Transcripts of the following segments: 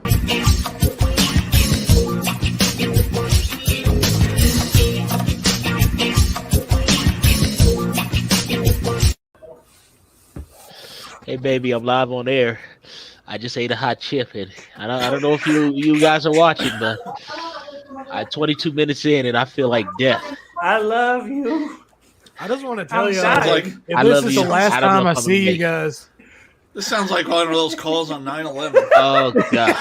Hey baby, I'm live on air. I just ate a hot chip, and I don't know if you guys are watching, but I'm 22 minutes in, and I feel like death. I love you. I just want to tell I'm you, dying. if I this love is you. the last I don't know time I if I'm gonna see you make it. guys, This sounds like one of those calls on 9/11. Oh god.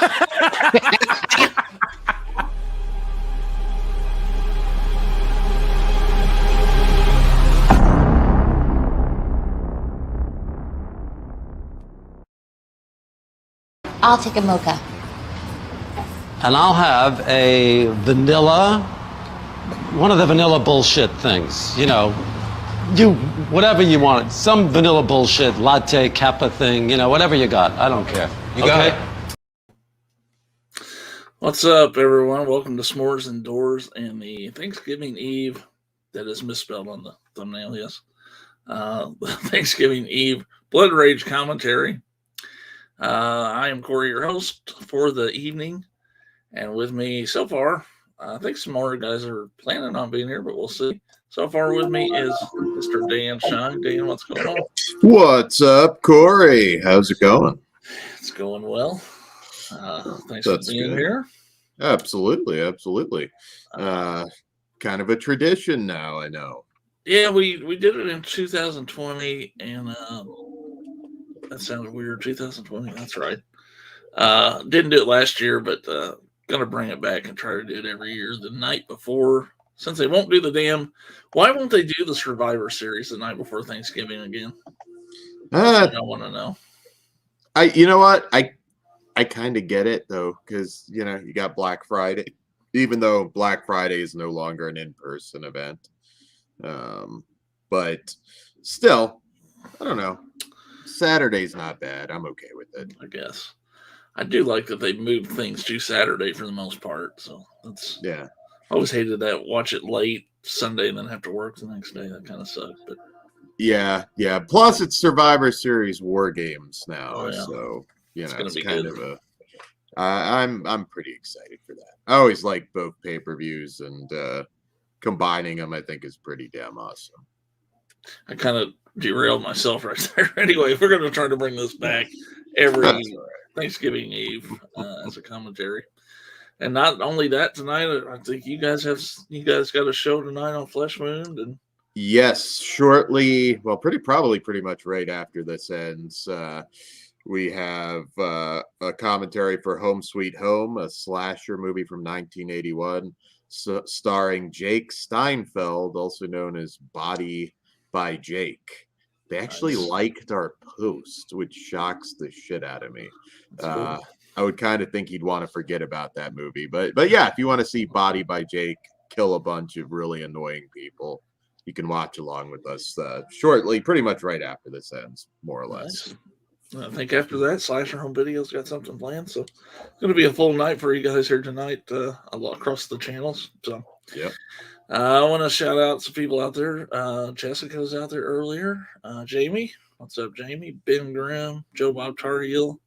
I'll take a mocha. And I'll have a vanilla, one of the vanilla bullshit things, whatever you want. Some vanilla bullshit, latte, kappa thing, whatever you got. I don't care. You got it. What's up, everyone? Welcome to Smores Indoors and the Thanksgiving Eve, that is misspelled on the thumbnail, yes. Thanksgiving Eve Blood Rage commentary. I am Corey, your host for the evening, and with me so far, I think some more guys are planning on being here, but we'll see. So far with me is Mr. Dan Shine. Dan, what's going on? What's up, Corey? How's it going? It's going well. Thanks for being here. Absolutely. Kind of a tradition now, I know. Yeah, we did it in 2020, and that sounded weird. 2020, that's right. Didn't do it last year, but gonna bring it back and try to do it every year the night before. Since they won't do why won't they do the Survivor Series the night before Thanksgiving again? I want to know. You know what? I kind of get it though, because you got Black Friday, even though Black Friday is no longer an in-person event. But still, I don't know. Saturday's not bad. I'm okay with it. I guess. I do like that they moved things to Saturday for the most part. So that's yeah. I always hated that. Watch it late Sunday and then have to work the next day. That kind of sucked. But yeah. Plus, it's Survivor Series War Games now, so it's kind of a. I'm pretty excited for that. I always like both pay-per-views, and combining them, I think, is pretty damn awesome. I kind of derailed myself right there. Anyway, if we're going to try to bring this back every Thanksgiving Eve as a commentary, and not only that, tonight I think you guys got a show tonight on Flesh Wound, and yes, shortly. Well, pretty much right after this ends, we have a commentary for Home Sweet Home, a slasher movie from 1981, starring Jake Steinfeld, also known as Body by Jake. They actually liked our post, which shocks the shit out of me. Cool. I would kind of think he'd want to forget about that movie, but yeah, if you want to see Body by Jake kill a bunch of really annoying people, you can watch along with us shortly, pretty much right after this ends, more or less. Nice. I think after that, Slasher Home Video's got something planned, so it's going to be a full night for you guys here tonight, across the channels. So, yep. I want to shout out some people out there. Jessica's out there earlier. Jamie, what's up, Jamie? Ben Grimm, Joe Bob Tar Heel.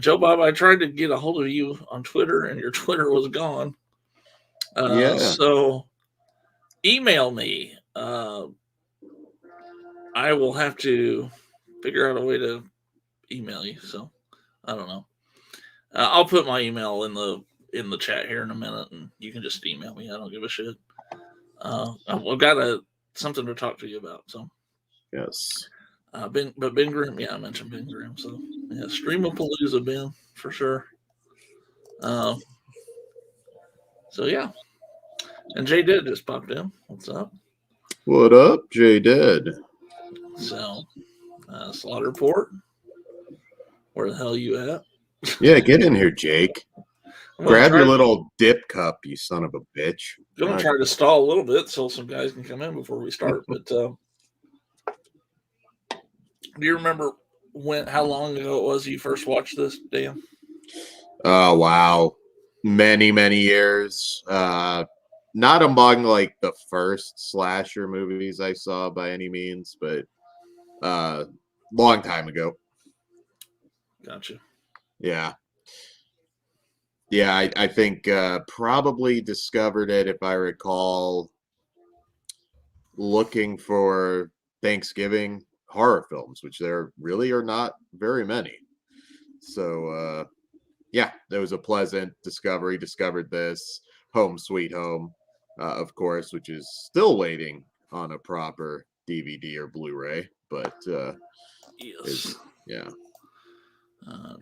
Joe Bob, I tried to get a hold of you on Twitter, and your Twitter was gone. So email me. I will have to figure out a way to email you. So I don't know. I'll put my email in the chat here in a minute, and you can just email me. I don't give a shit. I've got something to talk to you about. So yes. Ben Grimm, I mentioned Ben Grimm. So yeah, Streamapalooza, Ben, for sure. So yeah, and Jay Dead just popped in. What's up? What up, Jay Dead? So Slaughterport, where the hell you at? Yeah, get in here, Jake. Grab your little dip cup, you son of a bitch. I'm gonna try to stall a little bit so some guys can come in before we start. But do you remember how long ago it was you first watched this, Dan? Oh wow, many years. Not among like the first slasher movies I saw by any means, but long time ago. Gotcha. Yeah. Yeah, I think probably discovered it, if I recall, looking for Thanksgiving horror films, which there really are not very many. So yeah, there was a pleasant discovery. Discovered this Home Sweet Home, of course, which is still waiting on a proper DVD or Blu-ray, but Yes. is yeah.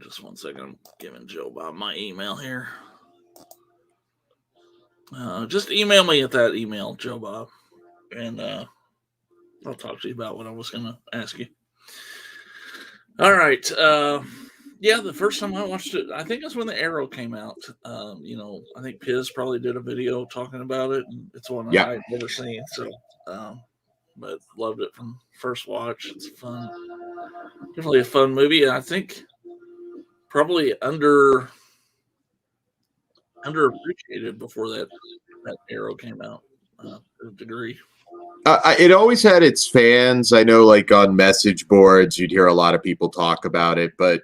Just one second. I'm giving Joe Bob my email here. Just email me at that email, Joe Bob, and I'll talk to you about what I was going to ask you. All right. Yeah, the first time I watched it, I think it's when the Arrow came out. I think Piz probably did a video talking about it, and it's one that Yeah. I'd never seen. So, but loved it from first watch. It's fun, definitely a fun movie. And I think probably underappreciated before that Arrow came out to a degree. It always had its fans. I know, like on message boards, you'd hear a lot of people talk about it, but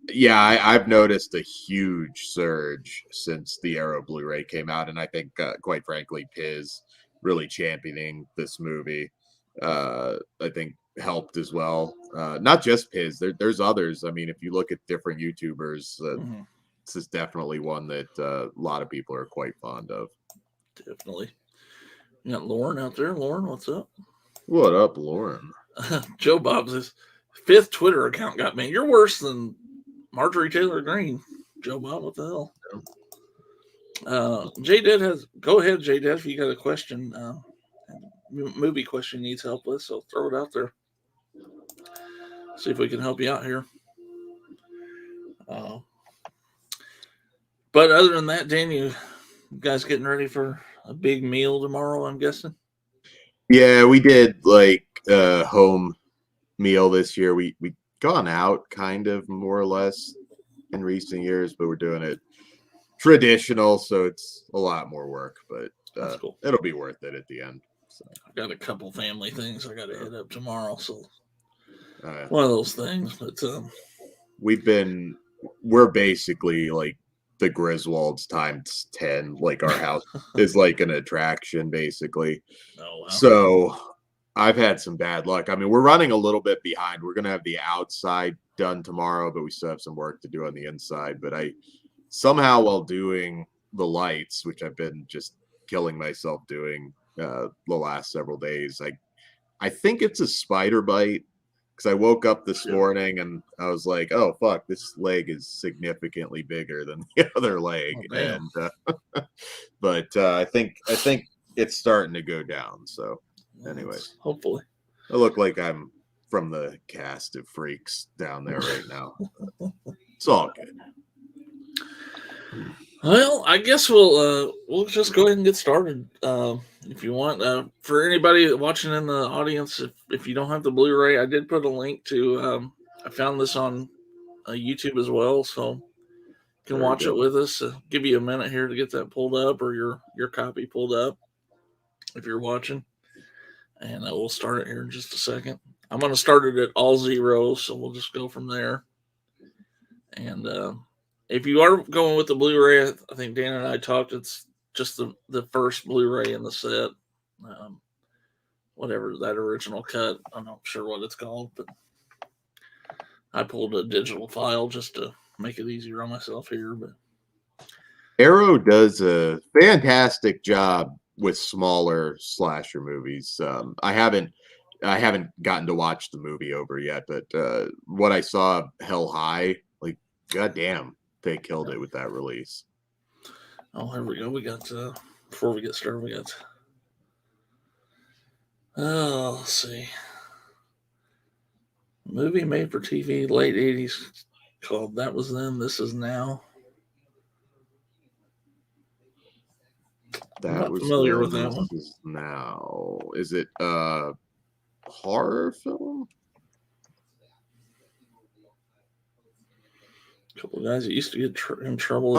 yeah, I've noticed a huge surge since the Arrow Blu-ray came out, and I think, quite frankly, Piz really championing this movie, I think helped as well. Not just Piz, there's others. I mean, if you look at different YouTubers, this is definitely one that a lot of people are quite fond of. Definitely. You got Lauren out there. Lauren, what's up? What up, Lauren? Joe Bob's fifth Twitter account got banned. You're worse than Marjorie Taylor Greene. Joe Bob, what the hell? J Dead has. Go ahead, J Dead, if you got a question, movie question needs help with, so throw it out there. See if we can help you out here. But other than that, Dan, you guys getting ready for a big meal tomorrow, I'm guessing? Yeah, we did like a home meal this year. We gone out kind of more or less in recent years, but we're doing it traditional, so it's a lot more work, but That's cool. It'll be worth it at the end. So. I've got a couple family things I got to hit up tomorrow, so Uh, one of those things. But we're basically like the Griswolds times 10. Like our house is like an attraction, basically. oh wow. So I've had some bad luck. I mean, we're running a little bit behind. We're gonna have the outside done tomorrow, but we still have some work to do on the inside. But I somehow, while doing the lights, which I've been just killing myself doing the last several days, I think it's a spider bite, because I woke up this morning and I was like, oh fuck, this leg is significantly bigger than the other leg. damn. And but I think it's starting to go down. So anyway, hopefully. I look like I'm from the cast of Freaks down there right now. It's all good. Well, I guess we'll just go ahead and get started. If you want, for anybody watching in the audience, if you don't have the Blu-ray, I did put a link to. I found this on YouTube as well, so you can watch it with us. Give you a minute here to get that pulled up, or your copy pulled up, if you're watching, and we'll start it here in just a second. I'm going to start it at all zeros, so we'll just go from there. And if you are going with the Blu-ray, I think Dan and I talked. It's just the first Blu-ray in the set, whatever that original cut. I'm not sure what it's called, but I pulled a digital file just to make it easier on myself here. But Arrow does a fantastic job with smaller slasher movies. I haven't gotten to watch the movie over yet, but what I saw, Hell High, like goddamn, they killed it with that release. Oh, here we go. We got before we get started, we got. Oh, let's see. Movie made for TV, late 80s, called That Was Then, This Is Now. That I'm not was familiar then, with that this one. is now. Is it a horror film? A couple of guys that used to get in trouble.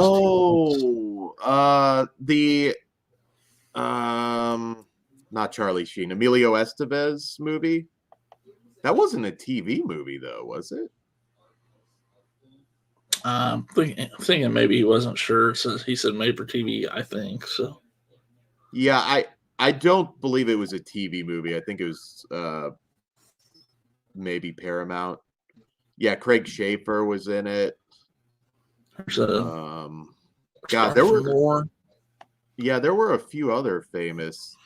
Not Charlie Sheen, Emilio Estevez movie. That wasn't a TV movie though, was it? Thinking maybe he wasn't sure. So he said made for TV, I think. So Yeah, I don't believe it was a TV movie. I think it was maybe Paramount. Yeah, Craig Schaefer was in it. there's a God, there were a few other famous.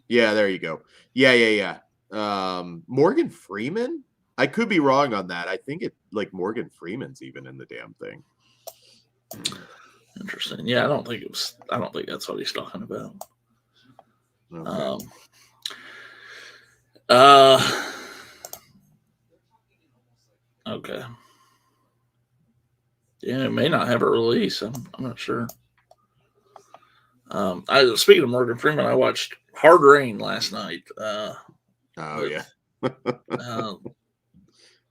Yeah, there you go. Yeah. Morgan Freeman? I could be wrong on that. I think Morgan Freeman's even in the damn thing. Interesting. Yeah, I don't think that's what he's talking about. Okay. Okay. Yeah, it may not have a release. I'm not sure. Speaking of Morgan Freeman, I watched Hard Rain last night. Yeah.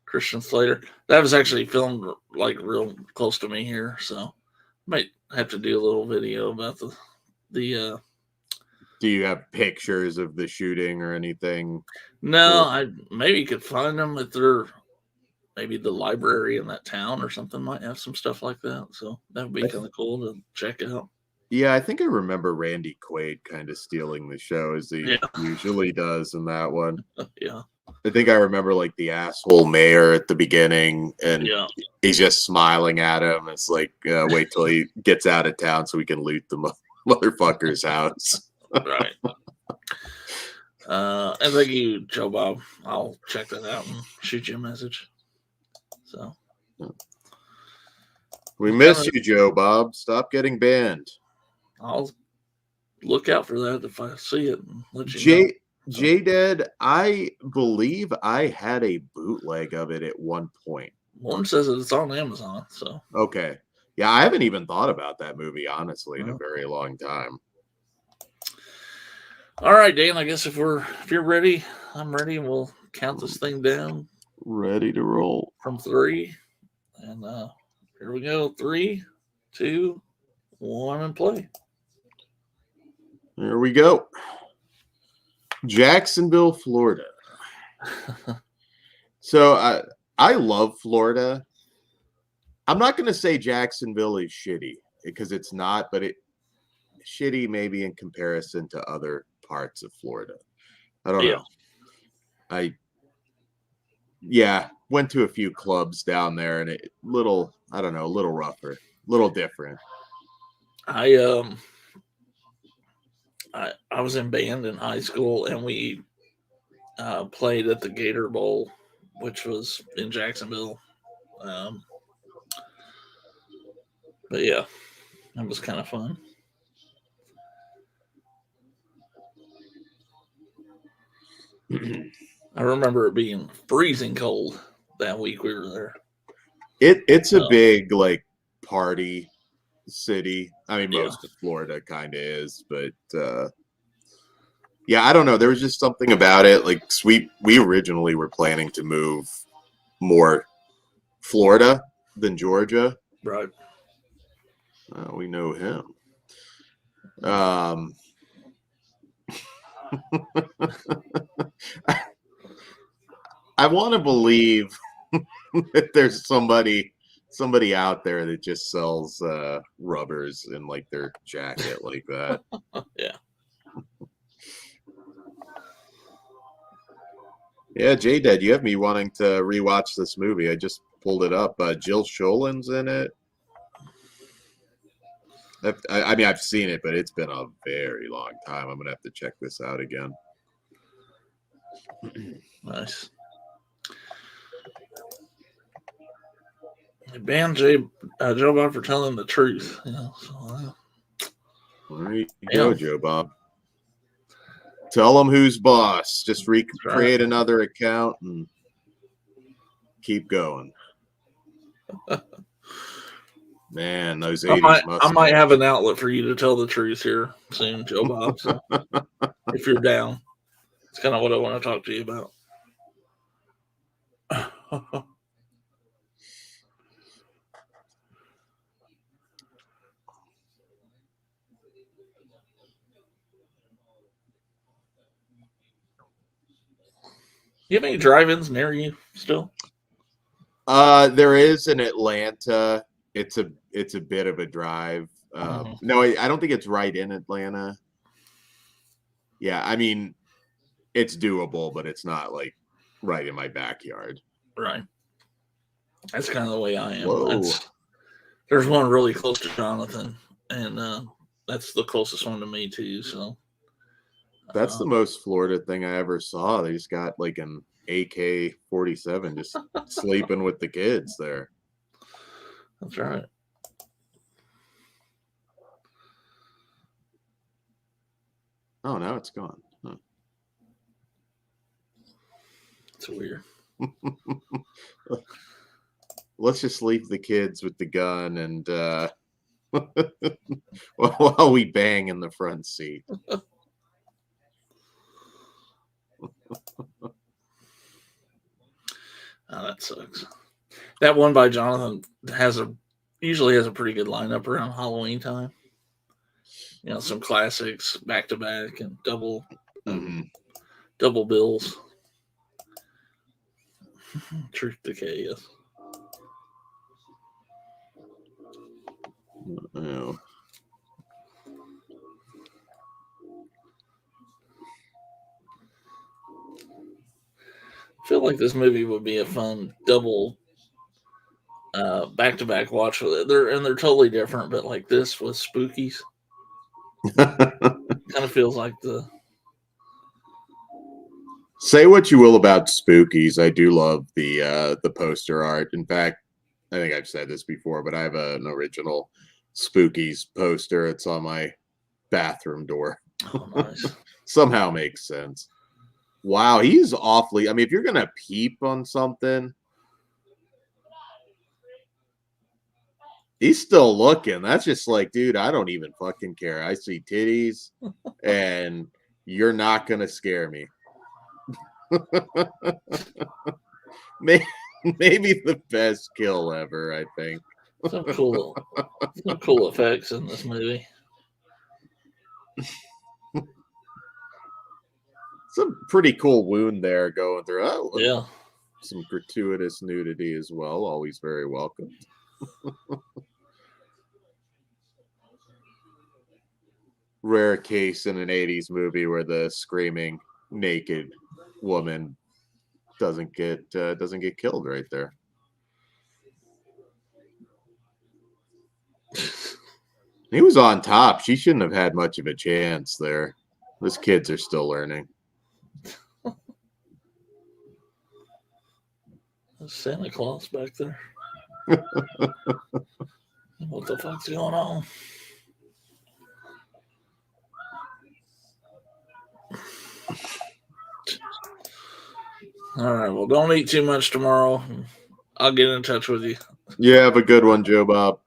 Christian Slater. That was actually filmed like real close to me here, so might have to do a little video about the. Do you have pictures of the shooting or anything? No, I maybe could find them at maybe the library in that town or something might have some stuff like that. So that would be kind of cool to check out. Yeah, I think I remember Randy Quaid kind of stealing the show as he usually does in that one. Yeah. I think I remember like the asshole mayor at the beginning, and he's just smiling at him. It's like, wait till he gets out of town so we can loot the motherfucker's house. Right. And thank you, Joe Bob. I'll check that out and shoot you a message. So we miss you, Joe Bob. Stop getting banned. I'll look out for that if I see it and let you know. J-Dead, I believe I had a bootleg of it at one point. Warren says it's on Amazon, so. Okay. Yeah, I haven't even thought about that movie, honestly, in a very long time. All right, Dan, I guess if you're ready, I'm ready, and we'll count this thing down. Ready to roll. From 3. And here we go. 3, 2, 1, and play. There we go. Jacksonville, Florida. So I love Florida. I'm not going to say Jacksonville is shitty because it's not, but shitty maybe in comparison to other parts of Florida. I don't know. I went to a few clubs down there and a little rougher, a little different. I was in band in high school, and we played at the Gator Bowl, which was in Jacksonville. But yeah, that was kind of fun. I remember it being freezing cold that week we were there. It's a big like party city. I mean, most of Florida kind of is, but I don't know. There was just something about it. Like we originally were planning to move more Florida than Georgia. Right. We know him. I want to believe that there's somebody out there that just sells rubbers in like their jacket like that. Yeah. Yeah, J-Dead, you have me wanting to rewatch this movie. I just pulled it up. Jill Schoelen's in it. I mean, I've seen it, but it's been a very long time. I'm going to have to check this out again. Nice. They banned Joe Bob for telling the truth. There you go, Joe Bob. Tell them who's boss. Just create another account and keep going. Man, those 80s I might have an outlet for you to tell the truth here soon, Joe Bob. So if you're down, it's kind of what I want to talk to you about. You have any drive-ins near you still? There is in Atlanta. It's a bit of a drive. No, I don't think it's right in Atlanta. Yeah, I mean, it's doable, but it's not like right in my backyard. Right. That's kind of the way I am. Whoa. There's one really close to Jonathan, and that's the closest one to me too. So That's the most Florida thing I ever saw. They just got like an AK-47 just sleeping with the kids there. that's right. Oh, now it's gone. Huh. It's weird. Let's just leave the kids with the gun and while we bang in the front seat. Oh, that sucks. That one by Jonathan usually has a pretty good lineup around Halloween time. You know, some classics back to back and double bills. Truth Decay, yes. Oh. I feel like this movie would be a fun double back to back watch with it. They're totally different, but like this with Spookies. Kind of feels like the Say what you will about Spookies. I do love the poster art. In fact, I think I've said this before, but I have an original Spookies poster. It's on my bathroom door. oh, nice. Somehow makes sense. Wow, he's awfully. I mean, if you're gonna peep on something, he's still looking. That's just like, dude, I don't even fucking care. I see titties, and you're not gonna scare me. Maybe the best kill ever, I think. Some cool effects in this movie. Some pretty cool wound there going through. Oh, Yeah. some gratuitous nudity as well. Always very welcome. Rare case in an 80s movie where the screaming naked woman doesn't get killed right there. He was on top. She shouldn't have had much of a chance there. Those kids are still learning. There's Santa Claus back there. What the fuck's going on? All right. Well, don't eat too much tomorrow. I'll get in touch with you. You have a good one, Joe Bob.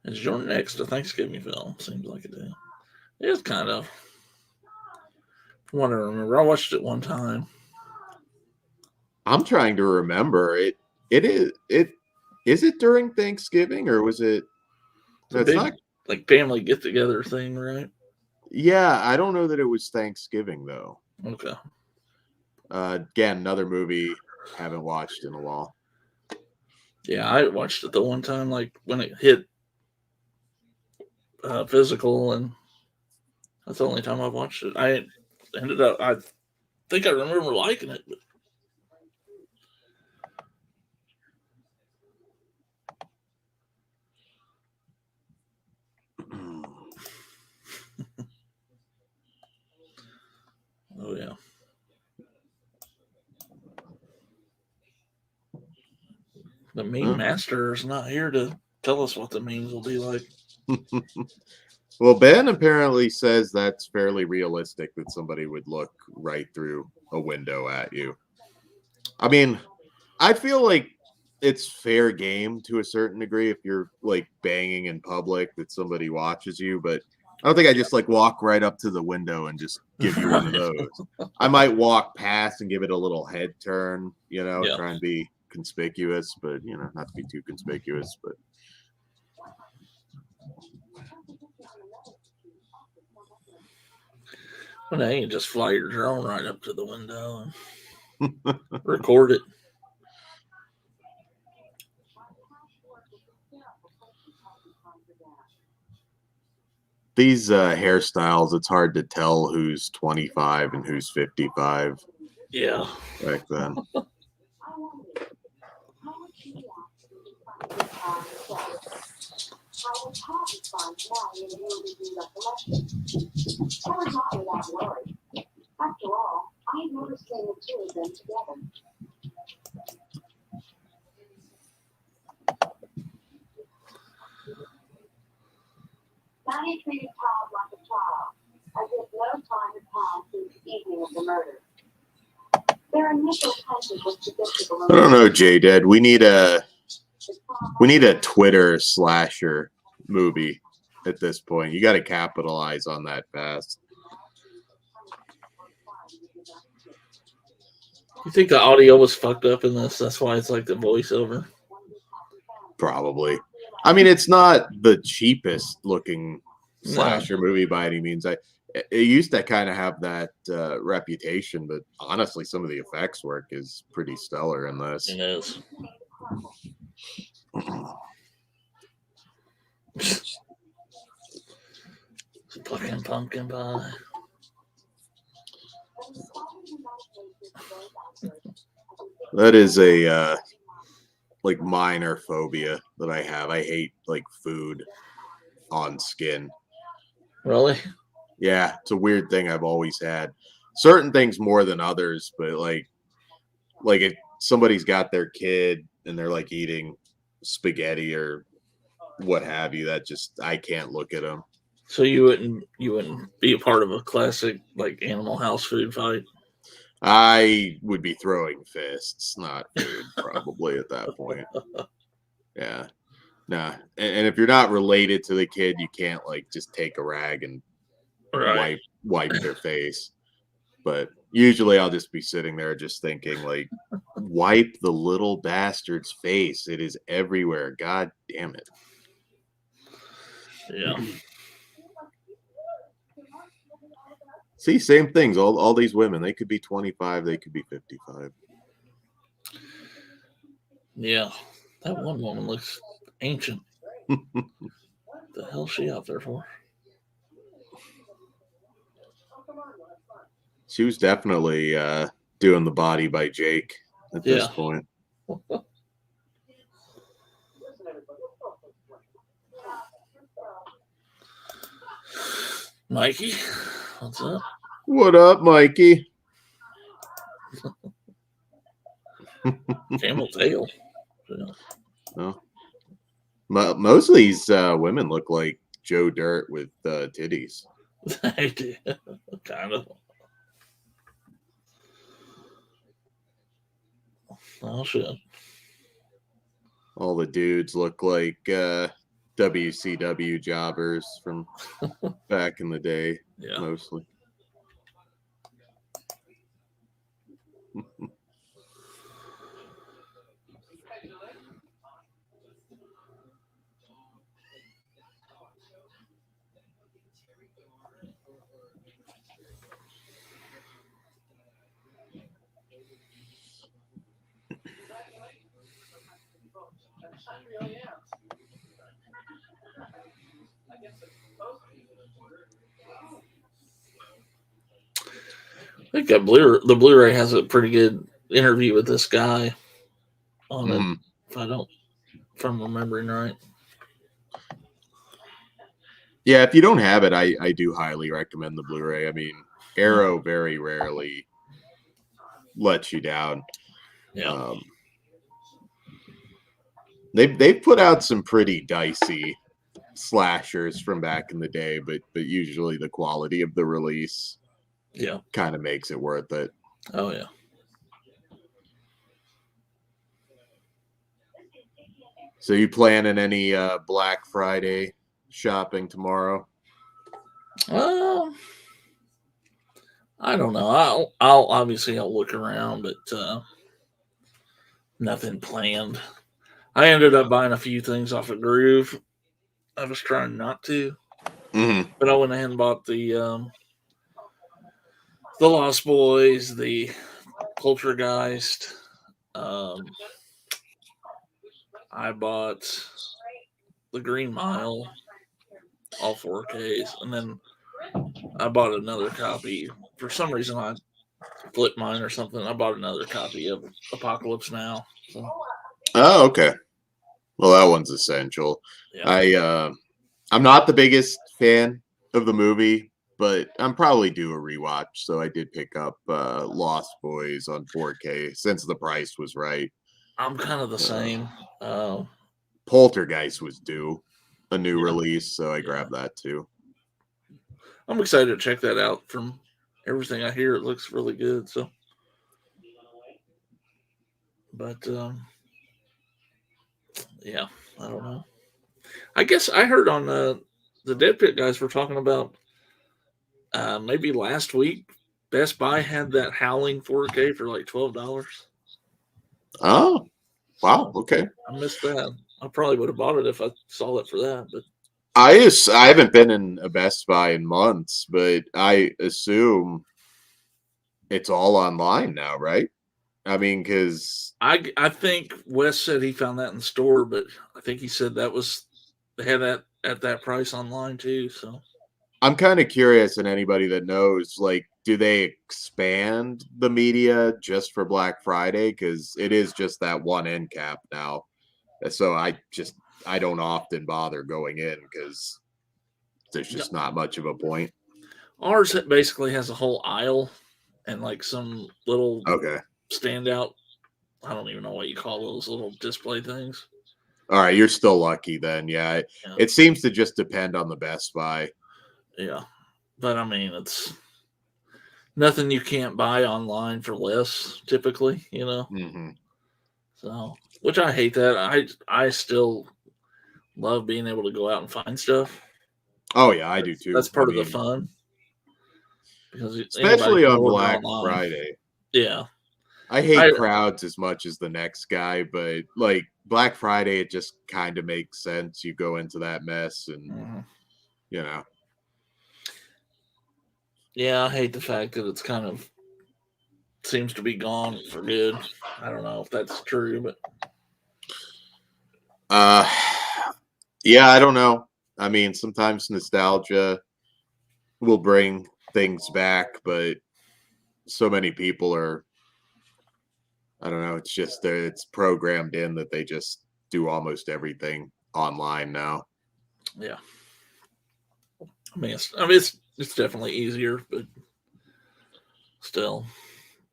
Is your next a Thanksgiving film? Seems like it is. It is kind of. From what I remember, I watched it one time. I'm trying to remember. It is it during Thanksgiving or was it? It's big, not like family get together thing, right? Yeah, I don't know that it was Thanksgiving though. Okay. Again, another movie haven't watched in a while. Yeah, I watched it the one time, like when it hit physical, and that's the only time I've watched it. I think I remember liking it, but oh yeah. The meme master is not here to tell us what the memes will be like. Well, Ben apparently says that's fairly realistic that somebody would look right through a window at you. I mean, I feel like it's fair game to a certain degree if you're like banging in public that somebody watches you, but I don't think I just like walk right up to the window and just give you one of those. I might walk past and give it a little head turn, try and be conspicuous, but not to be too conspicuous, but well, now you can just fly your drone right up to the window. Record it. These hairstyles, it's hard to tell who's 25 and who's 55 Yeah. back then. Manny treated Todd like a child, as if no time had passed since the evening of the murder. Their initial tension was predictable. I don't know, J-Dead. We need a Twitter slasher movie at this point. You got to capitalize on that fast. You think the audio was fucked up in this? That's why it's like the voiceover. Probably. I mean, it's not the cheapest looking slasher movie by any means. It used to kind of have that reputation, but honestly, some of the effects work is pretty stellar in this. It is. Fucking pumpkin pie. That is a like minor phobia that I have. I hate like food on skin. Really? Yeah, it's a weird thing I've always had. Certain things more than others, but like if somebody's got their kid and they're like eating spaghetti or what have you, that just I can't look at them. So you wouldn't be a part of a classic like Animal House food fight? I would be throwing fists, not food, probably at that point. Yeah. Nah. And if you're not related to the kid, you can't like just take a rag and wipe their face. But usually I'll just be sitting there just thinking like, wipe the little bastard's face. It is everywhere. God damn it. Yeah. See, same things. All these women, they could be 25, they could be 55. Yeah. That one woman looks ancient. The hell's she out there for? She was definitely doing the body by Jake at this point. Mikey, what's up? What up, Mikey? Camel tail. Yeah. Oh. Most of these women look like Joe Dirt with titties. They do. Kind of. Oh, shit. All the dudes look like WCW jobbers from back in the day, mostly. I think that the Blu-ray has a pretty good interview with this guy on it. If I'm remembering right. Yeah, if you don't have it, I do highly recommend the Blu-ray. I mean, Arrow very rarely lets you down. Yeah. They've put out some pretty dicey slashers from back in the day, but usually the quality of the release kind of makes it worth it. Oh yeah. So you planning any Black Friday shopping tomorrow? I don't know. I'll obviously I'll look around, but nothing planned. I ended up buying a few things off of Groove. I was trying not to, but I went ahead and bought the Lost Boys, the Poltergeist. I bought The Green Mile, all 4Ks, and then I bought another copy. For some reason, I flipped mine or something. I bought another copy of Apocalypse Now. So, Oh, okay. Well, that one's essential. yeah. I'm not the biggest fan of the movie, but I'm probably due a rewatch. So I did pick up Lost Boys on 4K since the price was right. I'm kind of the same. Poltergeist was due a new Yeah. release, so I Yeah. grabbed that too. I'm excited to check that out. From everything I hear, it looks really good. So, but yeah, I don't know. I guess I heard on the Dead Pit guys were talking about maybe last week Best Buy had that Howling 4K for like $12. Oh, wow. Okay. I missed that. I probably would have bought it if I saw it for that. But I haven't been in a Best Buy in months, but I assume it's all online now, right? I mean, because I think Wes said he found that in the store, but I think he said that was they had that at that price online too. So I'm kind of curious, and anybody that knows, like, do they expand the media just for Black Friday? Because it is just that one end cap now. So I don't often bother going in because there's just not much of a point. ours basically has a whole aisle and like some little Okay. standout. I don't even know what you call those little display things. All right, you're still lucky then. Yeah, Yeah. it seems to just depend on the Best Buy. Yeah, but I mean, it's nothing you can't buy online for less typically, you know. Mm-hmm. So, which I hate that. I still love being able to go out and find stuff. Oh yeah, I do too. That's part of the fun because especially on order Black online. Friday. Yeah, I hate crowds as much as the next guy, but like Black Friday, it just kind of makes sense. You go into that mess, and you know. Yeah, I hate the fact that it's kind of seems to be gone for good. I don't know if that's true, but yeah, I don't know. I mean, sometimes nostalgia will bring things back, but so many people are, I don't know, it's just it's programmed in that they just do almost everything online now. yeah. I mean, it's definitely easier, but still,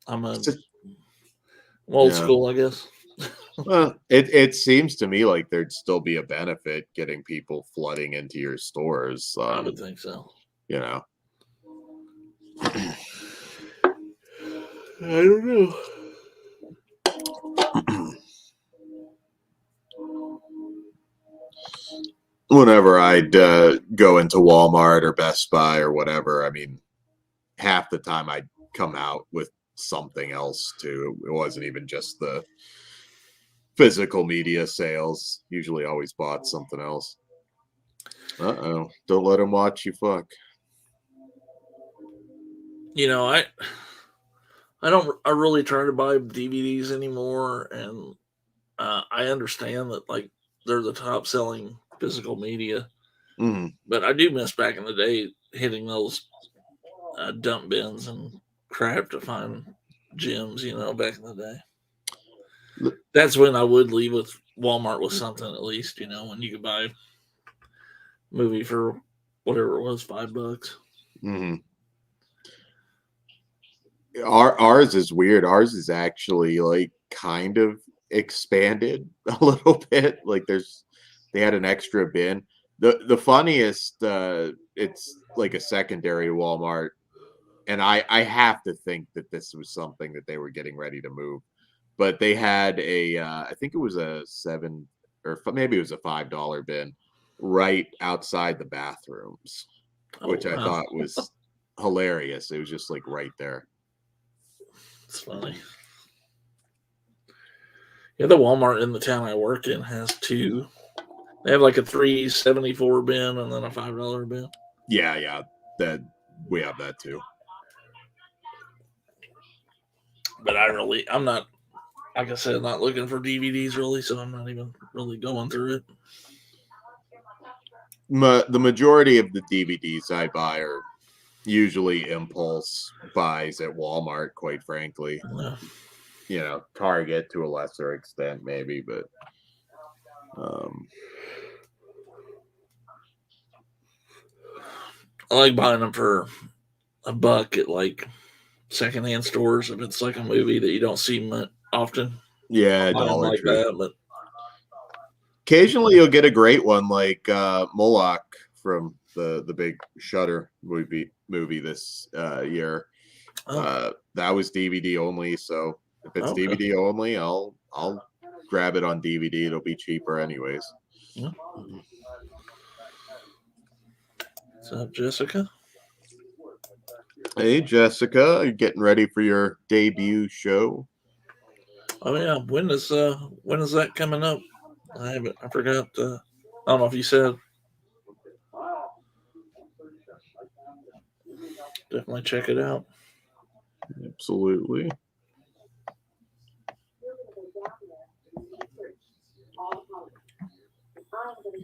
I'm old school, I guess. Well, it seems to me like there'd still be a benefit getting people flooding into your stores. I would think so. You know. I don't know. Whenever I'd go into Walmart or Best Buy or whatever, I mean, half the time I'd come out with something else too. It wasn't even just the physical media sales. Usually always bought something else. Uh-oh. Don't let them watch you fuck. You know, I really try to buy DVDs anymore, and I understand that like they're the top selling physical media, but I do miss back in the day hitting those dump bins and crap to find gems. You know, back in the day, that's when I would leave with Walmart with something at least. You know, when you could buy a movie for whatever it was, $5. Mm-hmm. Ours is weird. Ours is actually like kind of expanded a little bit. Like they had an extra bin. The funniest it's like a secondary Walmart, and I have to think that this was something that they were getting ready to move. But they had a I think it was a $7 or maybe it was a $5 bin right outside the bathrooms, which I thought was hilarious. It was just like right there. It's funny. Yeah, the Walmart in the town I work in has two. They have like a $3.74 bin and then a $5 bin. Yeah, that we have that too. But I'm not, like I said, not looking for DVDs really, so I'm not even really going through it. The majority of the DVDs I buy are usually impulse buys at Walmart, quite frankly. No. You know, Target to a lesser extent, maybe, but I like buying them for $1 at like secondhand stores if it's like a movie that you don't see much often. yeah, Buying Dollar like Tree. that, but Occasionally, you'll get a great one like Moloch from the big Shutter movie this year. That was DVD only, so if it's Okay. DVD only, I'll grab it on DVD. It'll be cheaper anyways. Yeah. What's up, Jessica? Hey, Jessica, are you getting ready for your debut show? Oh yeah, when is that coming up? I forgot. I don't know if you said. Definitely check it out. Absolutely.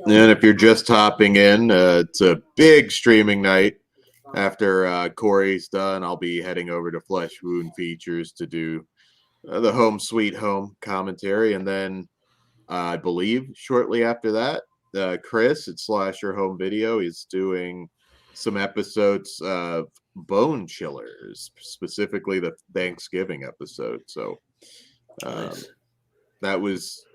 And if you're just hopping in, it's a big streaming night. After Corey's done, I'll be heading over to Flesh Wound Features to do the Home Sweet Home commentary. And then I believe shortly after that, Chris at Slasher Home Video is doing some episodes of Bone Chillers, specifically the Thanksgiving episode. So Nice. that was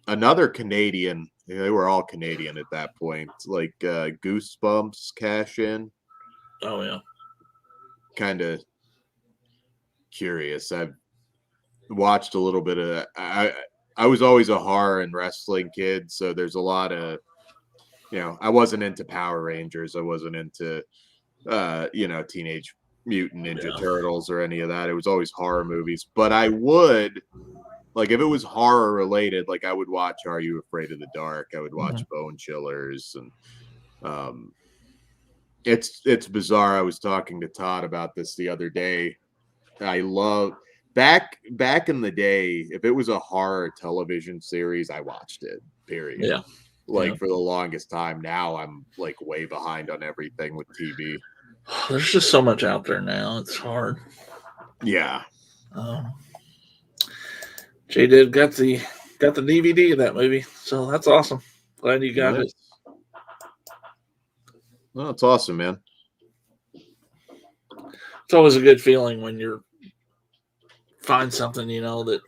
another Canadian. They were all Canadian at that point, like Goosebumps cash in. Oh yeah. Kind of curious. I've watched a little bit of that. I was always a horror and wrestling kid, so there's a lot of, you know, I wasn't into Power Rangers. I wasn't into Teenage Mutant Ninja Turtles or any of that. It was always horror movies. But I would, like, if it was horror related, like I would watch Are You Afraid of the Dark? I would watch Bone Chillers, and it's bizarre. I was talking to Todd about this the other day. I love back in the day, if it was a horror television series, I watched it. Period. Yeah. Like for the longest time. Now I'm like way behind on everything with TV. There's just so much out there now. It's hard. Yeah. Jay did got the DVD of that movie, so that's awesome. Glad you got it. Well, it's awesome, man. It's always a good feeling when you find something, you know, that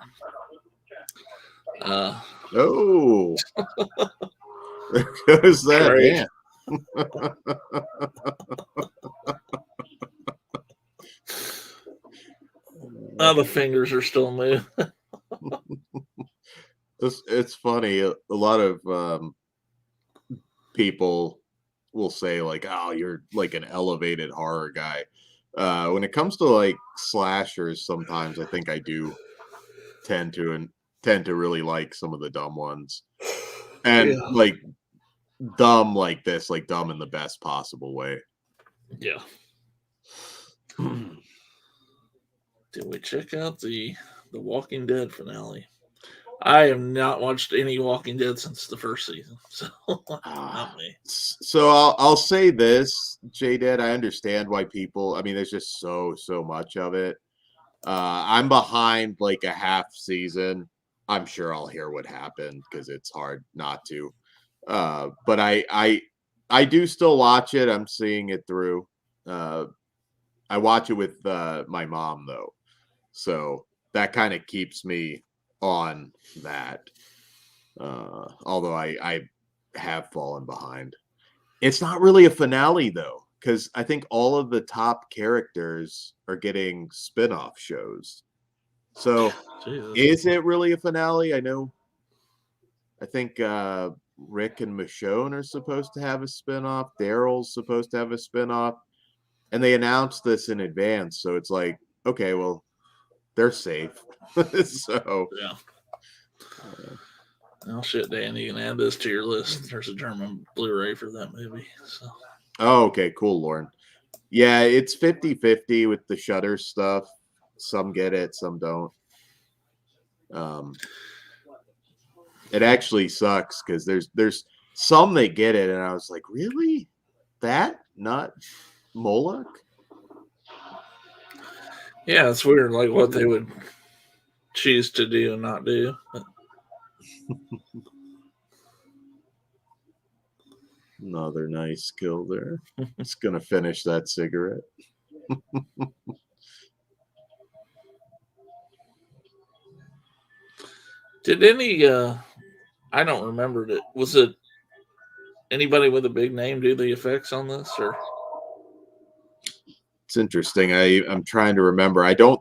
oh, there goes that man. Oh, the fingers are still moving. It's funny. A lot of people will say like, "Oh, you're like an elevated horror guy." When it comes to like slashers, sometimes I think I do tend to really like some of the dumb ones, and like dumb like this, like dumb in the best possible way. Yeah. Did we check out the Walking Dead finale? I have not watched any Walking Dead since the first season, so not me. So I'll say this, J-Dad, I understand why people. I mean, there's just so much of it. I'm behind like a half season. I'm sure I'll hear what happened because it's hard not to. But I do still watch it. I'm seeing it through. I watch it with my mom though, so that kind of keeps me on that. Although I have fallen behind. It's not really a finale though, because I think all of the top characters are getting spin-off shows. So is it really a finale? I think Rick and Michonne are supposed to have a spin-off. Daryl's supposed to have a spin-off. And they announced this in advance. So it's like, okay, well, they're safe. So yeah. Oh shit, Dan, you can add this to your list. There's a German Blu-ray for that movie. So oh, okay, cool, Lauren. Yeah, it's 50-50 with the Shutter stuff. some get it, some don't. It actually sucks because there's some that get it, and I was like, really? That not Moloch? Yeah, it's weird, like what they would choose to do and not do. But Another nice kill there. It's gonna finish that cigarette. did any? I don't remember it. Was it anybody with a big name do the effects on this, or? It's interesting. I'm trying to remember. I don't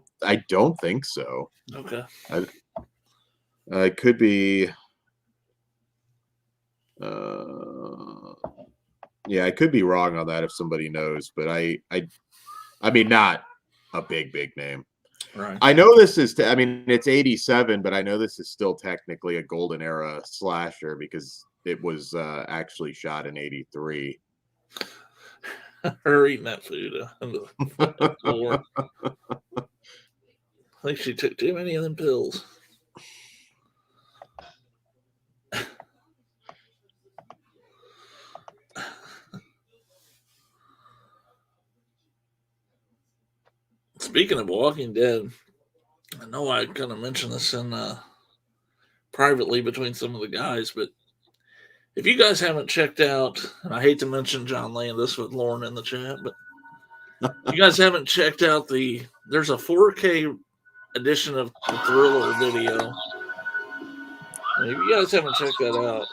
think so. Okay. I could be. Yeah, I could be wrong on that if somebody knows, but I mean, not a big name. Right. I know this is. I mean, it's 87, but I know this is still technically a golden era slasher because it was actually shot in 83. Her eating that food on the floor. I think she took too many of them pills. Speaking of Walking Dead, I know I kind of mentioned this in privately between some of the guys, but if you guys haven't checked out, and I hate to mention John Landis with Lauren in the chat, but if you guys haven't checked out there's a 4K edition of the Thriller video. And if you guys haven't checked that out,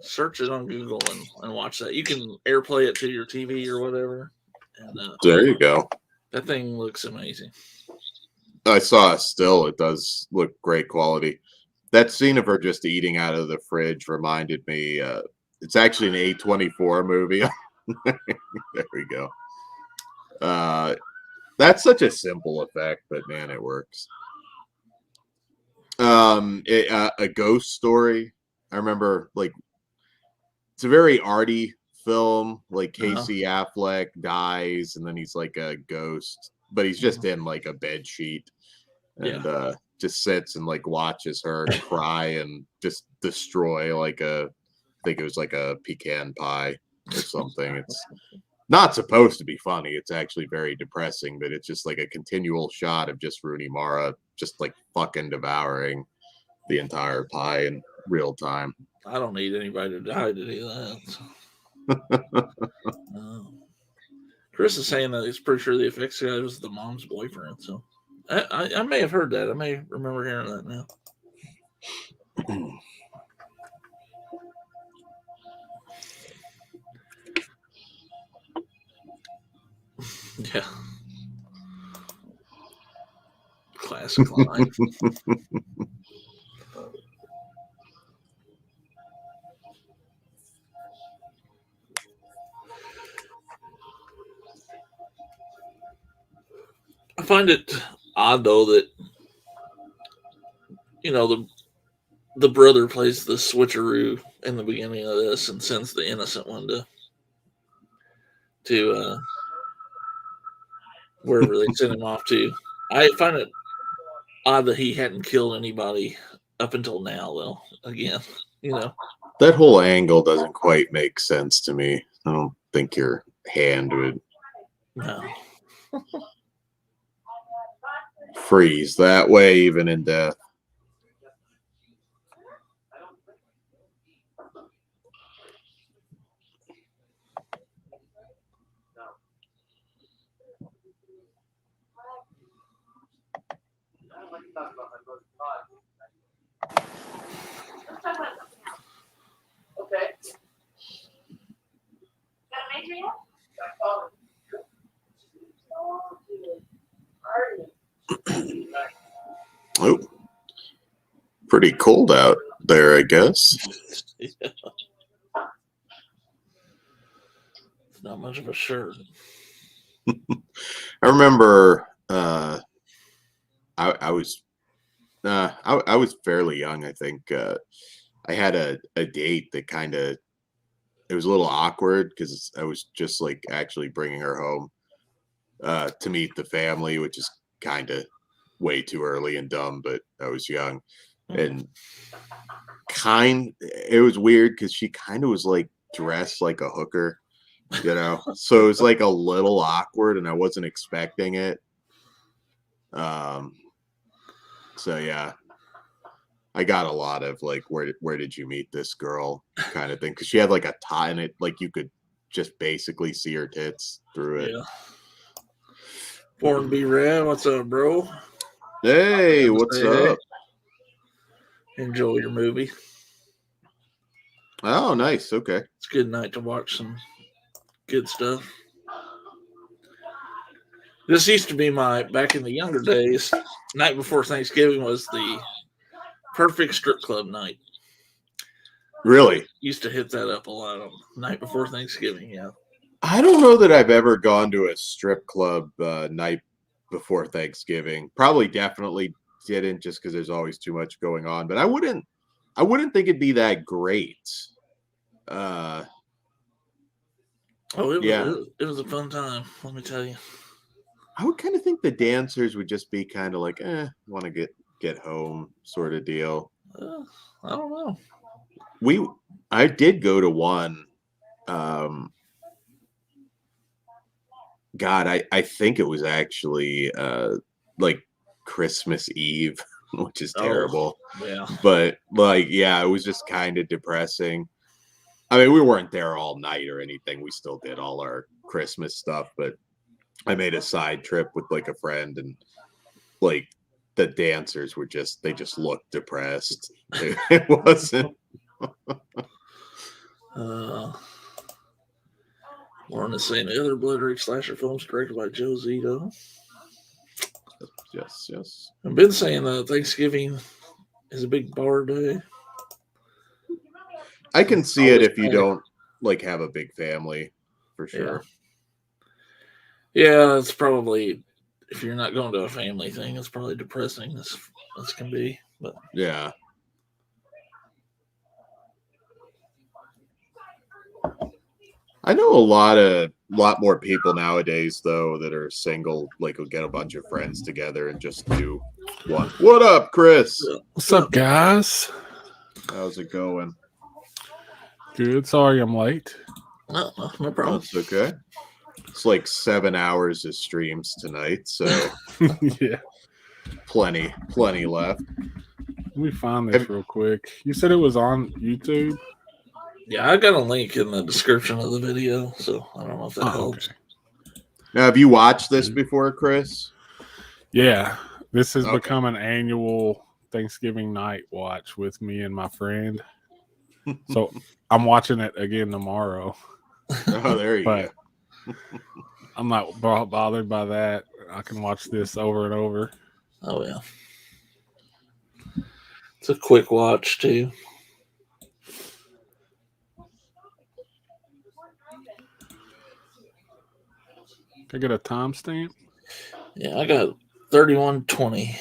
search it on Google and watch that. You can AirPlay it to your TV or whatever. And There you go. that thing looks amazing. I saw a still. It does look great quality. That scene of her just eating out of the fridge reminded me. It's actually an A24 movie. There we go. That's such a simple effect, but man, it works. A ghost story. I remember, like, it's a very arty film. Like Casey Affleck dies, and then he's like a ghost, but he's just in like a bed sheet, and just sits and like watches her cry and just destroy like I think it was like a pecan pie or something. It's not supposed to be funny. It's actually very depressing, but it's just like a continual shot of just Rooney Mara just like fucking devouring the entire pie in real time. I don't need anybody to die to do that. Chris is saying that he's pretty sure the effects guy was the mom's boyfriend. So I may have heard that. I may remember hearing that now. Yeah. Classic line. I find it odd though that the brother plays the switcheroo in the beginning of this and sends the innocent one to wherever they send him off to. I find it odd that he hadn't killed anybody up until now, though. Again, that whole angle doesn't quite make sense to me. I don't think your hand would No. freeze that way, even in death. Okay. Got a major yet? Oh, pretty cold out there, I guess. Yeah. It's not much of a shirt. I remember I was fairly young. I think I had a date that kind of, it was a little awkward because I was just like actually bringing her home. To Meet the Family, which is kind of way too early and dumb, but I was young. And it was weird because she kind of was like dressed like a hooker, so it was like a little awkward and I wasn't expecting it. So yeah, I got a lot of like, where did you meet this girl kind of thing, because she had like a tie in it, like you could just basically see her tits through it. Yeah. Born B Rad, what's up, bro? Hey, what's up? Enjoy your movie. Oh, nice. Okay. It's a good night to watch some good stuff. This used to be back in the younger days, night before Thanksgiving was the perfect strip club night. Really? Used to hit that up a lot on night before Thanksgiving, yeah. I don't know that I've ever gone to a strip club night before Thanksgiving. Probably definitely didn't, just because there's always too much going on. But I wouldn't think it'd be that great. It was a fun time, let me tell you. I would kind of think the dancers would just be kind of like, want to get home sort of deal. I don't know. I did go to one. God, I think it was actually like Christmas Eve, which is terrible. Yeah. But like, yeah, it was just kind of depressing. I mean, we weren't there all night or anything. We still did all our Christmas stuff, but I made a side trip with like a friend, and like the dancers they just looked depressed. It wasn't. Lauren is saying the other Blood Rage slasher films directed by Joe Zito. Yes. I've been saying that Thanksgiving is a big bar day. I can see it if you don't like have a big family, for sure. Yeah, it's probably, if you're not going to a family thing, it's probably depressing as can be. But yeah. I know a lot more people nowadays though that are single, like will get a bunch of friends together and just do one. What up, Chris? What's up, guys? How's it going? Good. Sorry I'm late. No problem. That's okay. It's like 7 hours of streams tonight, so Yeah. Plenty left. Let me find this real quick. You said it was on YouTube? Yeah, I got a link in the description of the video, so I don't know if that helps. Okay. Now, have you watched this before, Chris? Yeah. This has become an annual Thanksgiving night watch with me and my friend. So I'm watching it again tomorrow. Oh, there you go. I'm not bothered by that. I can watch this over and over. Oh, yeah. It's a quick watch, too. Can I get a timestamp? Yeah, I got 31:20.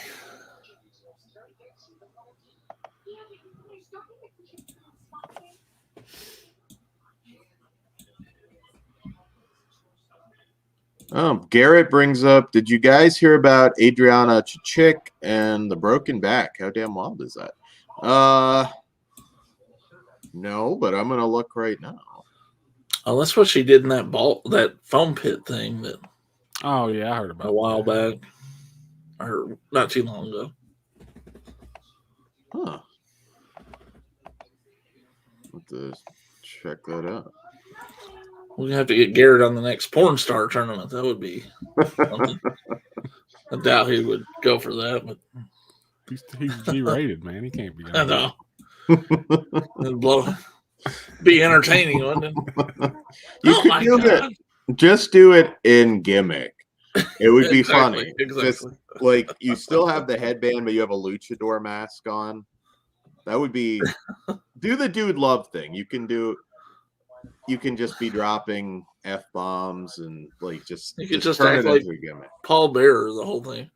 Garrett brings up, did you guys hear about Adriana Chichik and the broken back? How damn wild is that? No, but I'm gonna look right now. Oh, that's what she did in that foam pit thing that. Oh yeah, I heard about a while back, or not too long ago. Huh. Have to check that out. We're gonna have to get Garrett on the next porn star tournament. That would be something. I doubt he would go for that, but he's G-rated, man. He can't be. I know. Be entertaining, wouldn't it? You could do it. Just do it in gimmick. It would be funny. Exactly. Just like you still have the headband, but you have a luchador mask on. That would be. Do the dude love thing. You can just be dropping F-bombs and like just. You could just turn act it like into a gimmick. Paul Bearer, the whole thing.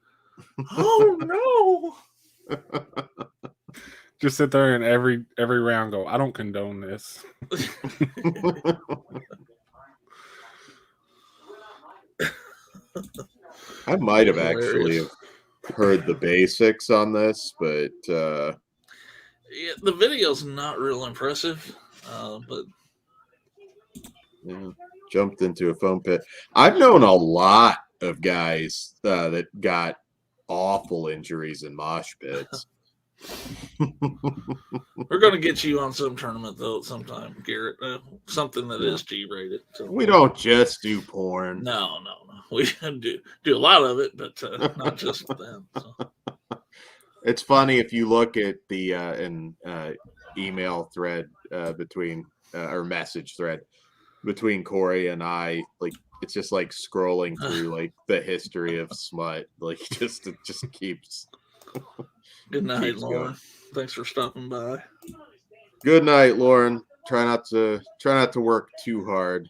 Oh no! Just sit there and every round go, I don't condone this. I might have Hilarious. actually have heard the basics on this, but Yeah, the video's not real impressive, but yeah, jumped into a foam pit. I've known a lot of guys that got awful injuries in mosh pits. we're going to get you on some tournament though sometime, Garrett. Something that is G-rated. So. We don't just do porn. No. We do a lot of it, but not just that. So. It's funny if you look at the email thread between or message thread between Corey and I, like it's just like scrolling through like the history of smut, like it just keeps. Good night, keeps Lauren. going. Thanks for stopping by. Good night, Lauren. Try not to work too hard.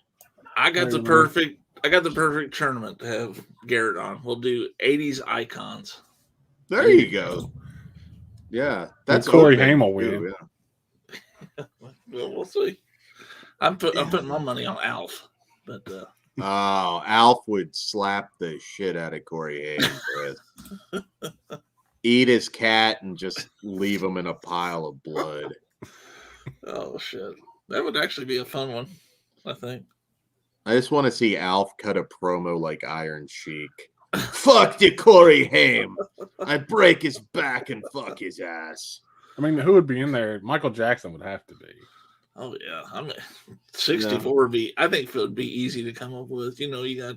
I got the perfect tournament to have Garrett on. We'll do 80s icons. There you go. Yeah, that's Corey open, Haim will too, win. yeah. Well, we'll see. I'm putting my money on Alf, but oh, Alf would slap the shit out of Corey Haim, Chris. Eat his cat and just leave him in a pile of blood. Oh shit, that would actually be a fun one, I think. I just want to see Alf cut a promo like Iron Sheik. Fuck you, Corey Haim. I break his back and fuck his ass. I mean, who would be in there? Michael Jackson would have to be. Oh yeah, I mean, 64 would be. I think it would be easy to come up with. You know, you got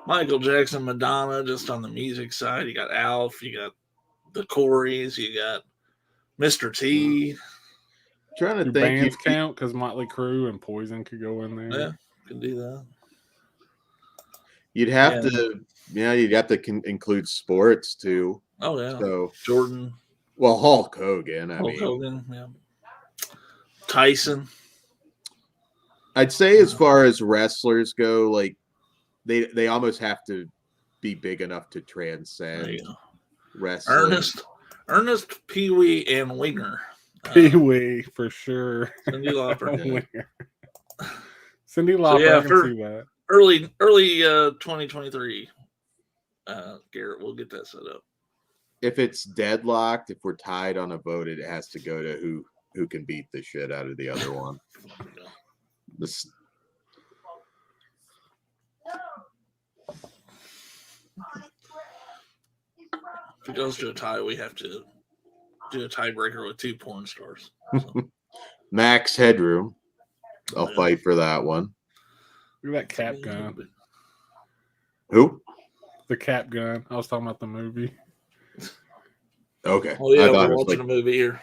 Michael Jackson, Madonna, just on the music side. You got Alf. You got the Coreys. You got Mr. T. Trying to Do think. bands count because Motley Crue and Poison could go in there. Yeah, could do that. You'd have to, you'd have to include sports too. Oh yeah. So Jordan. Well, Hulk Hogan. Hulk Hogan. Yeah. Tyson. I'd say as far as wrestlers go, like they almost have to be big enough to transcend wrestling. Ernest, Pee Wee, and Winger. Pee Wee for sure. Cyndi Lauper. Cyndi Lauper. So, yeah, I can see that. Early 2023. Garrett, we'll get that set up. If it's deadlocked, if we're tied on a vote, it has to go to who can beat the shit out of the other one. This. If it goes to a tie, we have to do a tiebreaker with 2 porn stars. So. Max Headroom. I'll fight for that one. Look at that cap gun. Who? The cap gun. I was talking about the movie. Okay. Oh yeah, we're watching a movie here.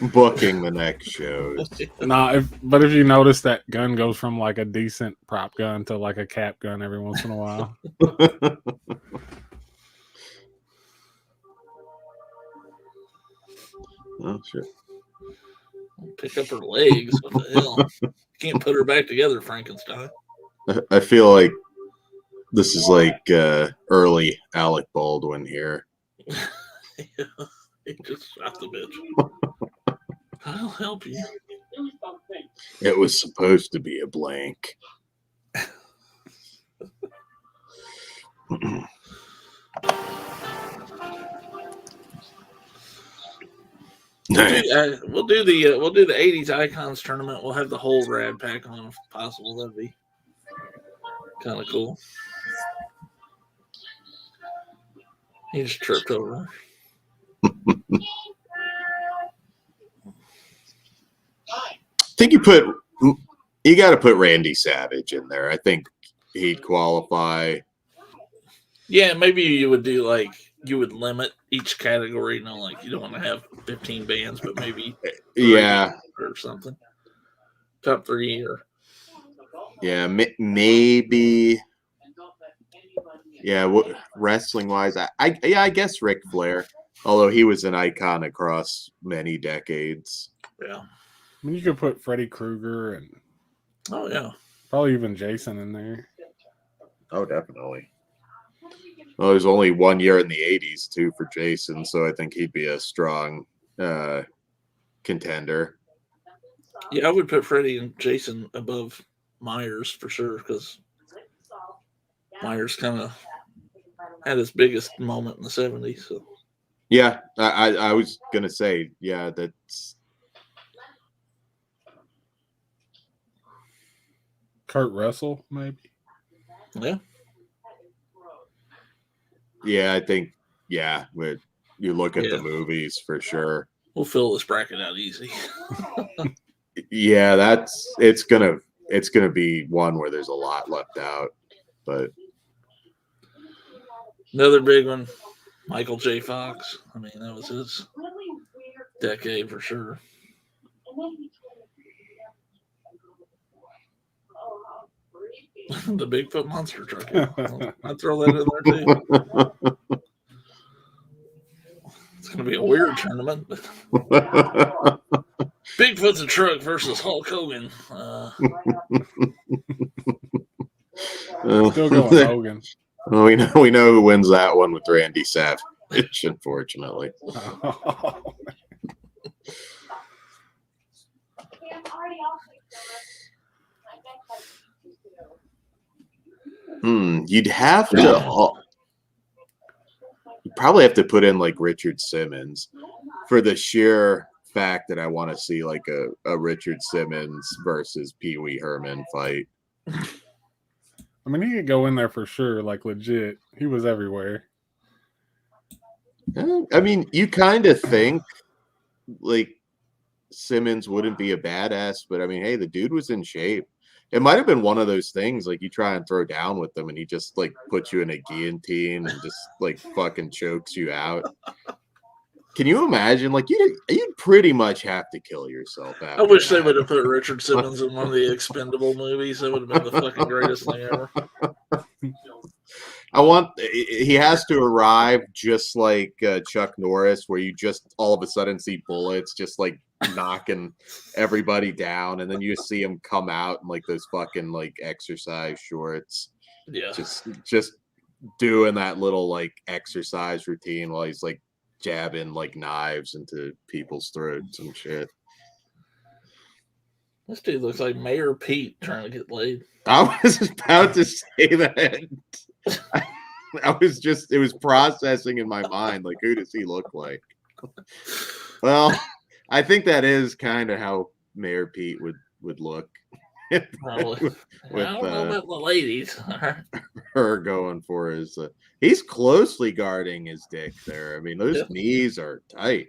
Booking the next shows. But if you notice, that gun goes from like a decent prop gun to like a cap gun every once in a while. Oh shit! Pick up her legs. What the hell? Can't put her back together, Frankenstein. I feel like this is like early Alec Baldwin here. Yeah, he just shot the bitch. I'll help you. It was supposed to be a blank. We'll do the 80s icons tournament. We'll have the whole rad pack on if possible. That'd be kind of cool. He just tripped over. I think you got to put Randy Savage in there. I think he'd qualify. Yeah, maybe you would do like you would limit each category. You know, like you don't want to have 15 bands, but maybe or something. Top 3 or maybe. Yeah, wrestling wise, I guess Ric Flair, although he was an icon across many decades. Yeah, I mean, you could put Freddy Krueger and probably even Jason in there. Oh, definitely. Well, there's only 1 year in the 80s too for Jason, so I think he'd be a strong contender. Yeah, I would put Freddy and Jason above Myers for sure because Myers kind of had his biggest moment in the 70s. So. Yeah, I was gonna say, yeah, that's Kurt Russell, maybe. Yeah. Yeah, I think, yeah, when you look at the movies for sure. We'll fill this bracket out easy. Yeah, it's gonna be one where there's a lot left out, but Another big one, Michael J. Fox. I mean, that was his decade for sure. The Bigfoot monster truck. I'd throw that in there too. It's going to be a weird tournament. Bigfoot's a truck versus Hulk Hogan. Still going Hogan. Well, we know who wins that one with Randy Savage, unfortunately. You'd have to. You probably have to put in like Richard Simmons for the sheer fact that I want to see like a Richard Simmons versus Pee Wee Herman fight. I mean, he could go in there for sure, like legit. He was everywhere. I mean, you kind of think like Simmons wouldn't be a badass, but I mean, hey, the dude was in shape. It might have been one of those things like you try and throw down with them and he just like puts you in a guillotine and just like fucking chokes you out. Can you imagine? Like you'd pretty much have to kill yourself. I wish they would have put Richard Simmons in one of the Expendable movies. That would have been the fucking greatest thing ever. He has to arrive just like Chuck Norris, where you just all of a sudden see bullets just like knocking everybody down, and then you see him come out in like those fucking like exercise shorts. Yeah. Just doing that little like exercise routine while he's like jabbing like knives into people's throats and shit. This dude looks like Mayor Pete trying to get laid. I was about to say that. It was processing in my mind, like, who does he look like? Well, I think that is kind of how Mayor Pete would look. Probably. I don't know about the ladies. Her going for his. He's closely guarding his dick there. I mean, those knees are tight.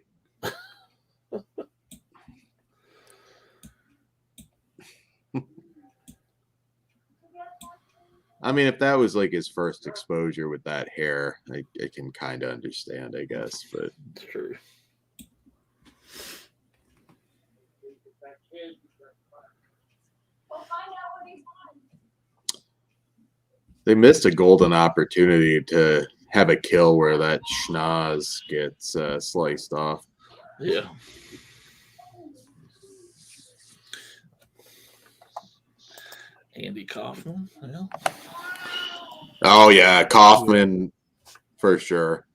I mean, if that was like his first exposure with that hair, I can kind of understand, I guess. But it's true. They missed a golden opportunity to have a kill where that schnoz gets sliced off. Yeah. Andy Kaufman. Yeah. Oh yeah, Kaufman for sure.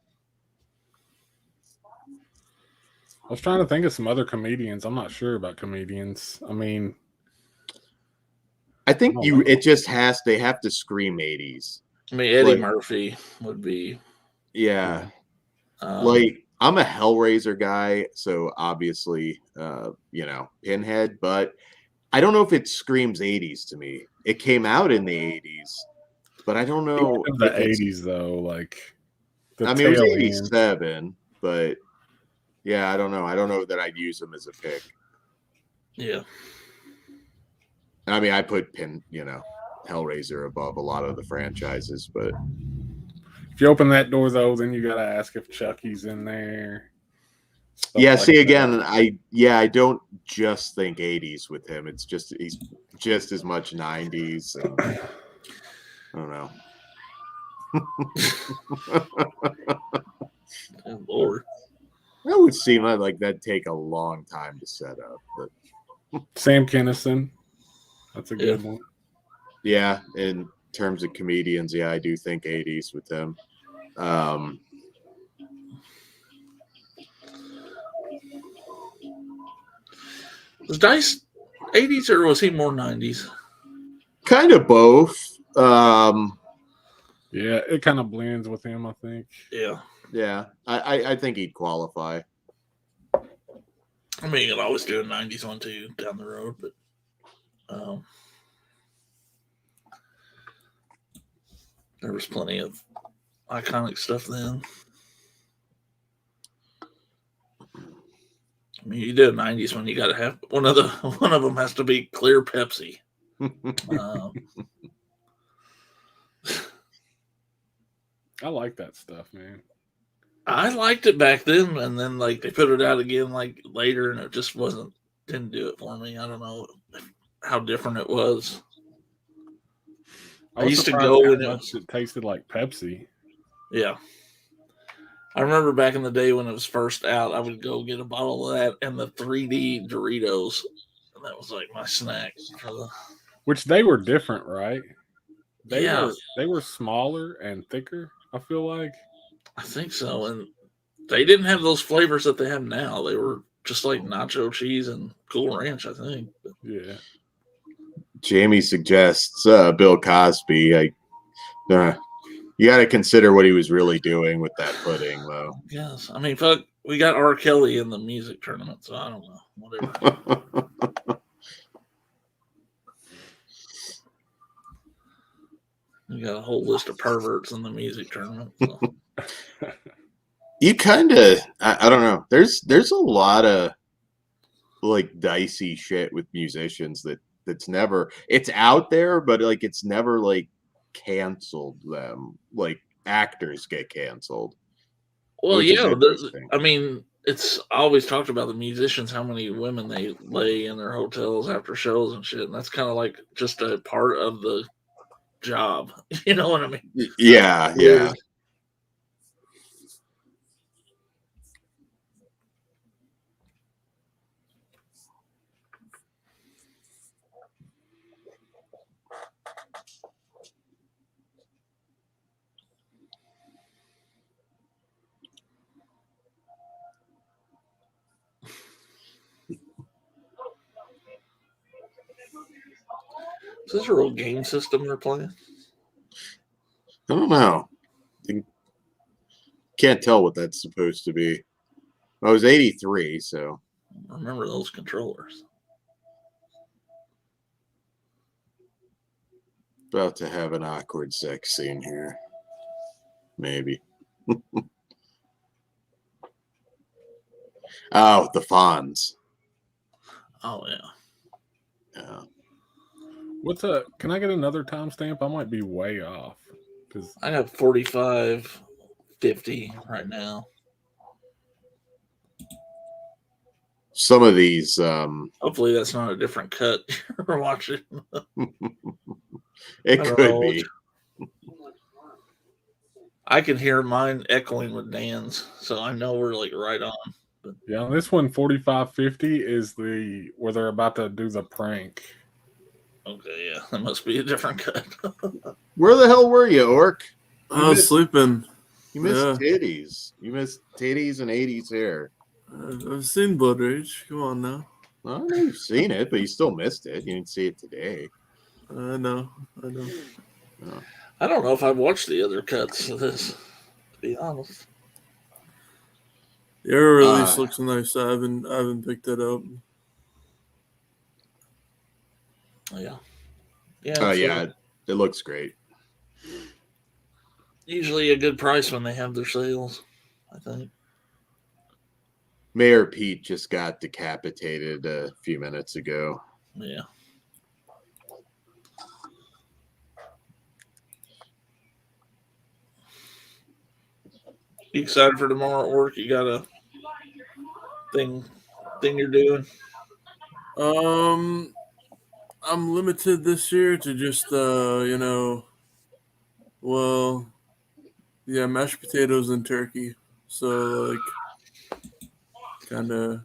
I was trying to think of some other comedians. I'm not sure about comedians. I mean, I think they have to scream 80s. I mean, Eddie Murphy would be. Yeah. Like I'm a Hellraiser guy, so obviously Pinhead, but I don't know if it screams 80s to me. It came out in the 80s, but I don't know the 80s though. Like, I mean, it was 87, but yeah, I don't know. I don't know that I'd use him as a pick. Yeah. I mean, I put Hellraiser above a lot of the franchises, but if you open that door though, then you gotta ask if Chucky's in there. Again, I don't just think 80s with him. It's just he's just as much 90s. And, I don't know. Oh, Lord. That would seem like that'd take a long time to set up. But Sam Kinison, that's a good one. Yeah, in terms of comedians, I do think 80s with him. Was Dice 80s or was he more 90s? Kind of both. Yeah, it kind of blends with him, I think. Yeah. Yeah, I think he'd qualify. I mean, you could always do a 90s one too down the road, but there was plenty of iconic stuff then. I mean, you do a 90s one, you got to have one of them has to be clear Pepsi. I like that stuff, man. I liked it back then, and then like they put it out again like later, and it just didn't do it for me. I don't know how different it was. I used to go and it tasted like Pepsi. Yeah. I remember back in the day when it was first out, I would go get a bottle of that and the 3D Doritos. And that was like my snack. Which they were different, right? They Yeah. were smaller and thicker, I feel like. I think so. And they didn't have those flavors that they have now. They were just like nacho cheese and Cool Ranch, I think. Yeah. Jamie suggests Bill Cosby. You got to consider what he was really doing with that pudding, though. Yes. I mean, fuck, we got R. Kelly in the music tournament, so I don't know. Whatever. We got a whole list of perverts in the music tournament. So. You kind of, I don't know. There's a lot of like dicey shit with musicians that's never, it's out there, but like it's never like canceled them. Like actors get canceled. Well, yeah. I mean, it's always talked about the musicians, how many women they lay in their hotels after shows and shit. And that's kind of like just a part of the job. You know what I mean? Yeah, yeah. Is this a real game system they're playing? I don't know. Can't tell what that's supposed to be. I was 83, so. I remember those controllers. About to have an awkward sex scene here. Maybe. Oh, the Fonz. Oh, yeah. Yeah. Can I get another timestamp? I might be way off. I got 45:50 right now. Some of these hopefully that's not a different cut you're watching. It could be. I can hear mine echoing with Dan's, so I know we're like right on. But yeah, this one 45:50 is where they're about to do the prank. Okay, yeah, that must be a different cut. Where the hell were you, Orc? I was sleeping. You missed titties. You missed titties and 80s hair. I've seen Blood Rage. Come on now. I know you've seen it, but you still missed it. You didn't see it today. I know. Oh. I don't know if I've watched the other cuts of this, to be honest. The air release looks nice. I haven't picked it up. Yeah. Yeah. Yeah. It looks great. Usually a good price when they have their sales, I think. Mayor Pete just got decapitated a few minutes ago. Yeah. You excited for tomorrow at work? You got a thing you're doing? I'm limited this year to just mashed potatoes and turkey. So like kind of,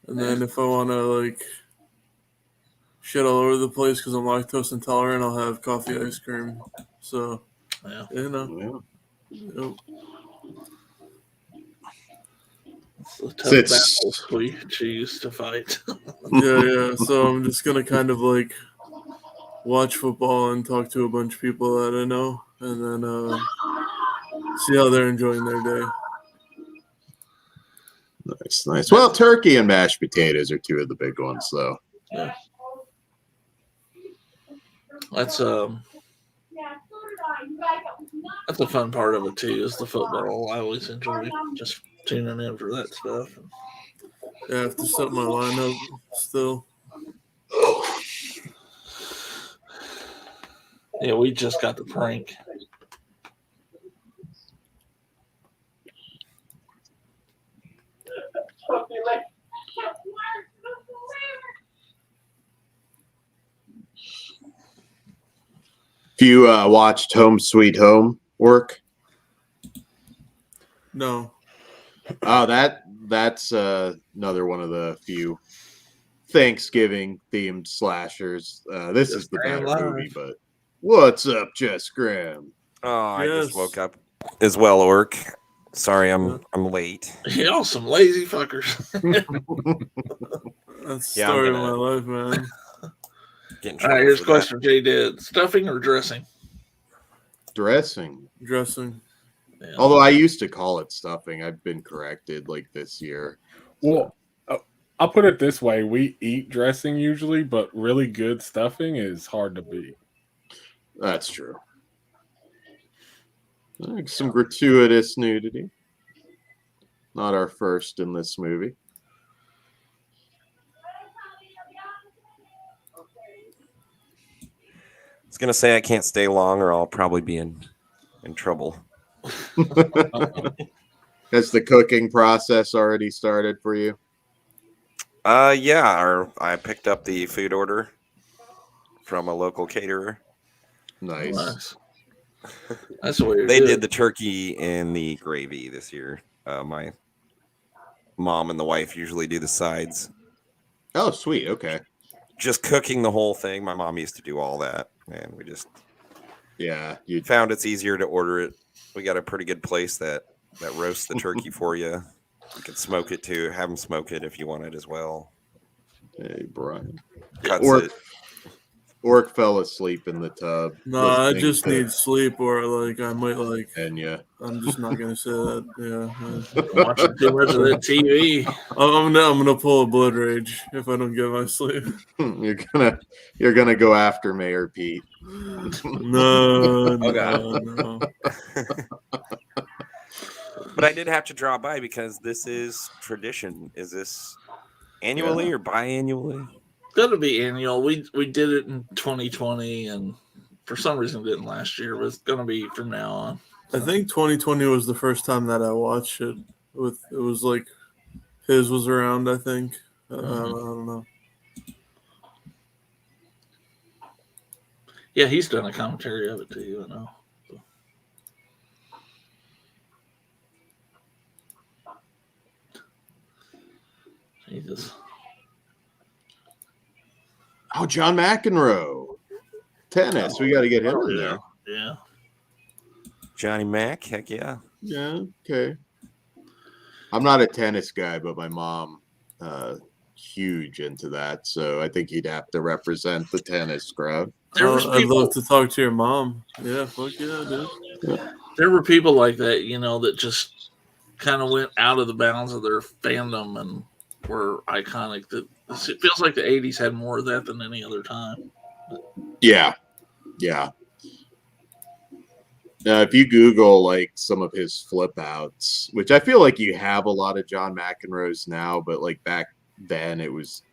and then if I want to like shit all over the place because I'm lactose intolerant, I'll have coffee ice cream. So yeah. It's a tough battle we choose to fight. yeah. So I'm just gonna kind of like watch football and talk to a bunch of people that I know. and then see how they're enjoying their day. Nice. Well, turkey and mashed potatoes are two of the big ones, though. Yeah. That's a fun part of it too. Is the football. I always enjoy just tuning in for that stuff. Yeah, I have to set my lineup still. Yeah, we just got the prank. If you watched Home Sweet Home work, No. oh, that's another one of the few Thanksgiving themed slashers. This is the Graham better Live. movie, but what's up, Jess Graham? Oh, I Yes. just woke up as well, Orc. Sorry, I'm late. Y'all some lazy fuckers. That's the Yeah, I'm story of gonna- my life, man. Get in All trouble right, here's a for that. question, Jay did. Stuffing or dressing? Dressing. Dressing. Yeah. Although I used to call it stuffing, I've been corrected like this year. Well, I'll put it this way: we eat dressing usually, but really good stuffing is hard to beat. That's true. Some gratuitous nudity. Not our first in this movie. I was gonna say I can't stay long, or I'll probably be in trouble. Has the cooking process already started for you? Yeah. I picked up the food order from a local caterer. Nice. Nice. That's the way They did the turkey and the gravy this year. My mom and the wife usually do the sides. Oh, sweet. Okay. Just cooking the whole thing. My mom used to do all that, and we just you found it's easier to order it. We got a pretty good place that roasts the turkey for you. You can smoke it too. Have them smoke it if you want it as well. Hey, Brian. Cuts it. Orc fell asleep in the tub. No, I listening just to need sleep, or I might Enya. I'm just not gonna say that. Yeah. Watching too much of that TV. I'm gonna pull a blood rage if I don't get my sleep. You're gonna go after Mayor Pete. No. But I did have to drop by because this is tradition. Is this annually or biannually? Gonna be annual. We did it in 2020, and for some reason didn't last year. But it's gonna be from now on. I think 2020 was the first time that I watched it. It was like his was around. I think. I don't know. Yeah, he's done a commentary of it too. I know. So. Jesus. Oh, John McEnroe. Tennis. We got to get him in there. Yeah. Johnny Mac, heck yeah. Yeah, okay. I'm not a tennis guy, but my mom huge into that, so I think he'd have to represent the tennis crowd. I'd love to talk to your mom. Yeah, fuck yeah, dude. Yeah. There were people like that, that just kind of went out of the bounds of their fandom and were iconic. That it feels like the 80s had more of that than any other time. Yeah. If you Google like some of his flip outs, which I feel like you have a lot of John McEnroe's now, but like back then it was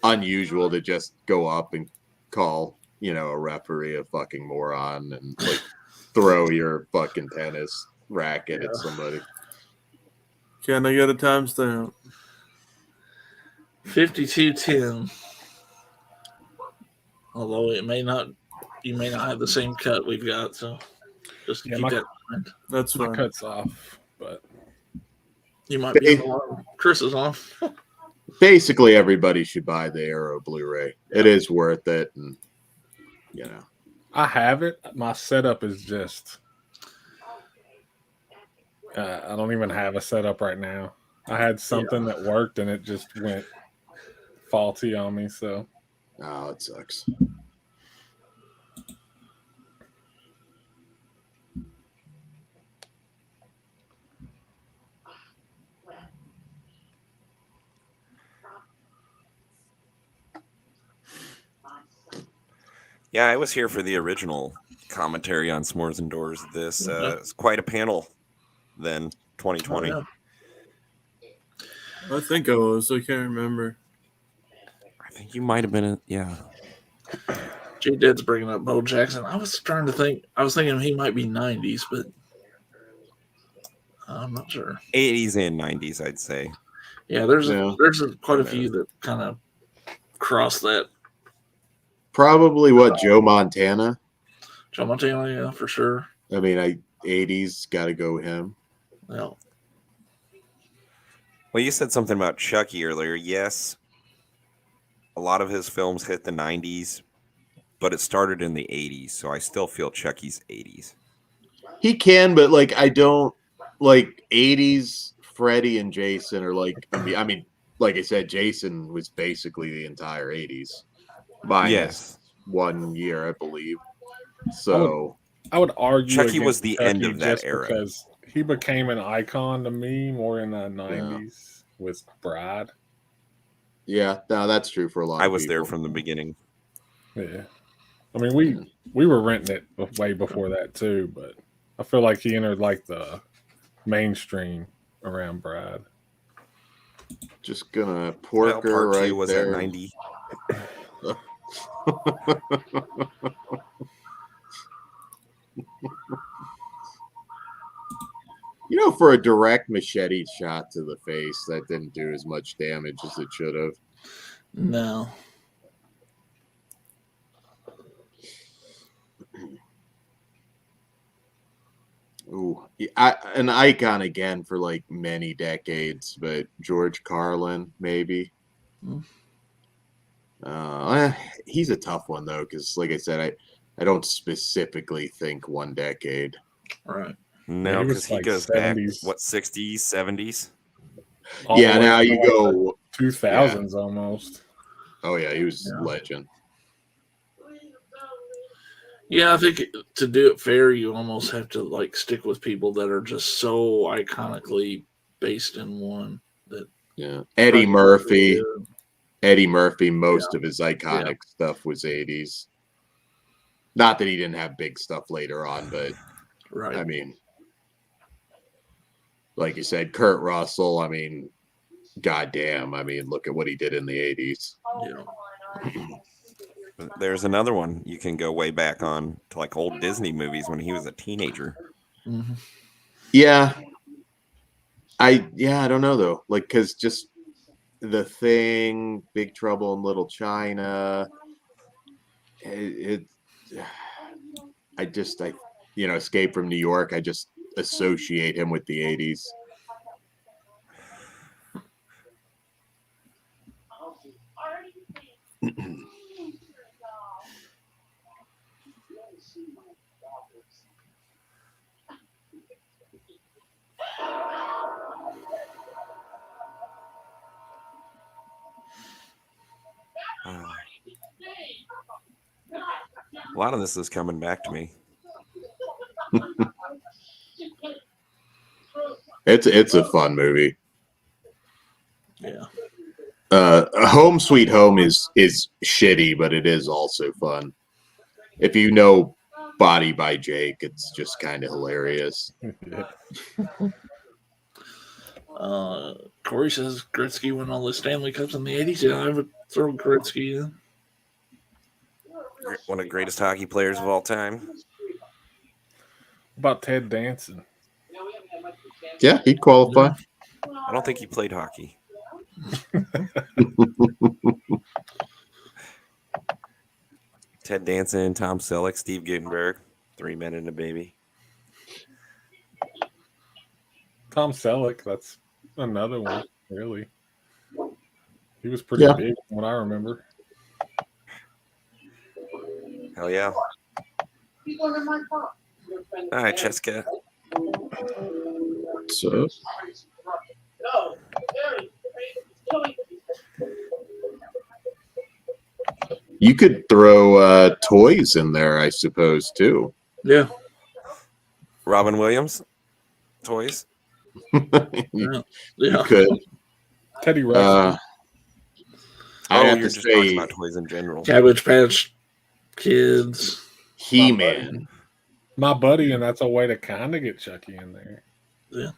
unusual to just go up and call, a referee a fucking moron and like throw your fucking tennis racket at somebody. Can I get a timestamp? 52:10. Although you may not have the same cut we've got, so just keep that in mind. That's My fine. cut's off, but You might be on Chris is on. Basically, everybody should buy the Arrow Blu-ray. It is worth it, and I have it. My setup is just. I don't even have a setup right now. I had something that worked, and it just went faulty on me. So, oh, it sucks. Yeah, I was here for the original commentary on S'mores Indoors. This is quite a panel then, 2020. Oh, I think I was. I can't remember. I think you might have been, yeah. J Dead's bringing up Bo Jackson. I was trying to think. I was thinking he might be 90s, but I'm not sure. 80s and 90s, I'd say. Yeah, there's Yeah. quite a few that kind of cross that. Probably what, Joe Montana? Joe Montana, yeah, for sure. I mean, 80s, got to go him. Yeah. Well, you said something about Chucky earlier. Yes, a lot of his films hit the 90s, but it started in the 80s, so I still feel Chucky's 80s. He can, but like I don't like 80s Freddy and Jason are like I mean, like I said, Jason was basically the entire 80s. Minus 1 year, I believe. So I would argue Chucky was against the Chucky end of that just era. because he became an icon to me more in the 90s with Bride. yeah, no, that's true for a lot I of was there people. from the beginning. Yeah. I mean, we were renting it way before that too, but I feel like he entered like the mainstream around Bride. Just gonna Well, pork her part 2 right was there. at 90. You know, for a direct machete shot to the face, that didn't do as much damage as it should have. No. Ooh, an icon again for like many decades, but George Carlin, maybe. He's a tough one though, because like I said, I don't specifically think one decade. Right. No, he was because he like goes 70s. back, what, 60s, 70s? All the Yeah, way now to, you like, go. 2000s almost. Oh yeah, he was legend. Yeah, I think to do it fair, you almost have to like stick with people that are just so iconically based in one. That Yeah, Eddie Murphy. Yeah. Eddie Murphy, most of his iconic stuff was 80s. Not that he didn't have big stuff later on, but Right. I mean, like you said, Kurt Russell, I mean, goddamn. I mean, look at what he did in the 80s. Yeah. There's another one you can go way back on to like old Disney movies when he was a teenager. Mm-hmm. Yeah. I don't know though. Like, because just The Thing, Big Trouble in Little China, Escape from New York, I just associate him with the 80s. A lot of this is coming back to me. It's a fun movie. Yeah. Home Sweet Home is shitty, but it is also fun. If you know Body by Jake, it's just kind of hilarious. Corey says Gretzky won all the Stanley Cups in the 80s. Yeah, I would throw Gretzky in. One of the greatest hockey players of all time. What about Ted Danson? Yeah, he'd qualify. I don't think he played hockey. Ted Danson, Tom Selleck, Steve Guttenberg, 3 Men and a Baby. Tom Selleck, that's another one, really. He was pretty big from what I remember. Hell yeah. All right, Cheska. So you could throw toys in there, I suppose, too. Yeah. Robin Williams, toys. You Yeah. could. Teddy Ruxpin. I have you're to just talking say, about toys in general. Cabbage Patch Kids. He-Man. My buddy, and that's a way to kind of get Chucky in there. Yeah.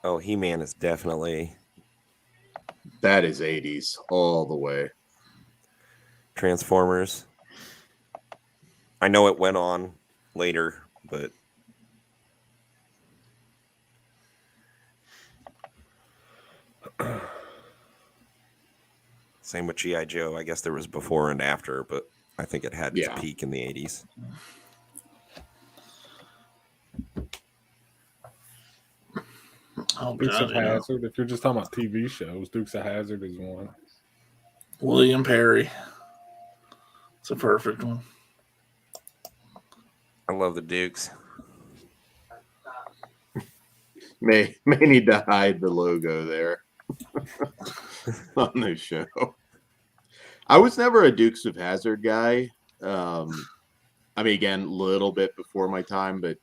Oh, He-Man is definitely That is 80s all the way. Transformers. I know it went on later, but same with G.I. Joe. I guess there was before and after, but I think it had its peak in the 80s. Oh, Dukes God, of Hazzard. If you're just talking about TV shows, Dukes of Hazzard is one. William Perry. It's a perfect one. I love the Dukes. May need to hide the logo there on this show. I was never a Dukes of Hazzard guy. I mean, again, a little bit before my time, but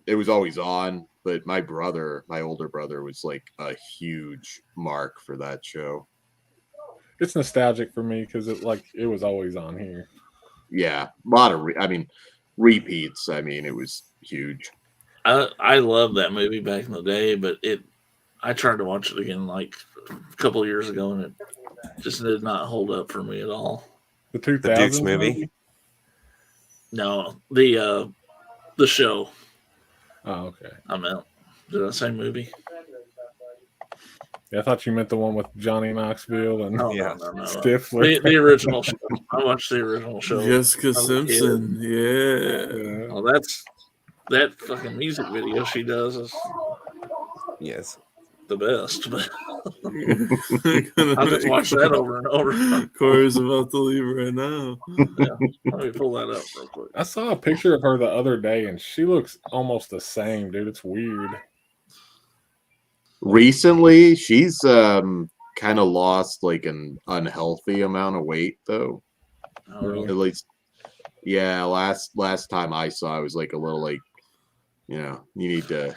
it was always on. But my older brother, was like a huge mark for that show. It's nostalgic for me because it was always on here. Yeah, a lot of repeats. I mean, it was huge. I loved that movie back in the day, but I tried to watch it again like a couple of years ago, and it just did not hold up for me at all. The 2000s The Dukes movie? No, the show. Oh, okay. I meant, did I say movie? Yeah, I thought you meant the one with Johnny Knoxville and No. Stifler. The original show. I watched the original show. Jessica Simpson. Yeah. Well, that fucking music video she does is the best. But I'll just watch that over and over. Corey's about to leave right now. Yeah, let me pull that up real quick. I saw a picture of her the other day, and she looks almost the same, dude. It's weird. Recently, she's kind of lost like an unhealthy amount of weight, though. Oh, really? At least, yeah. Last time I saw, it was like a little like, you need to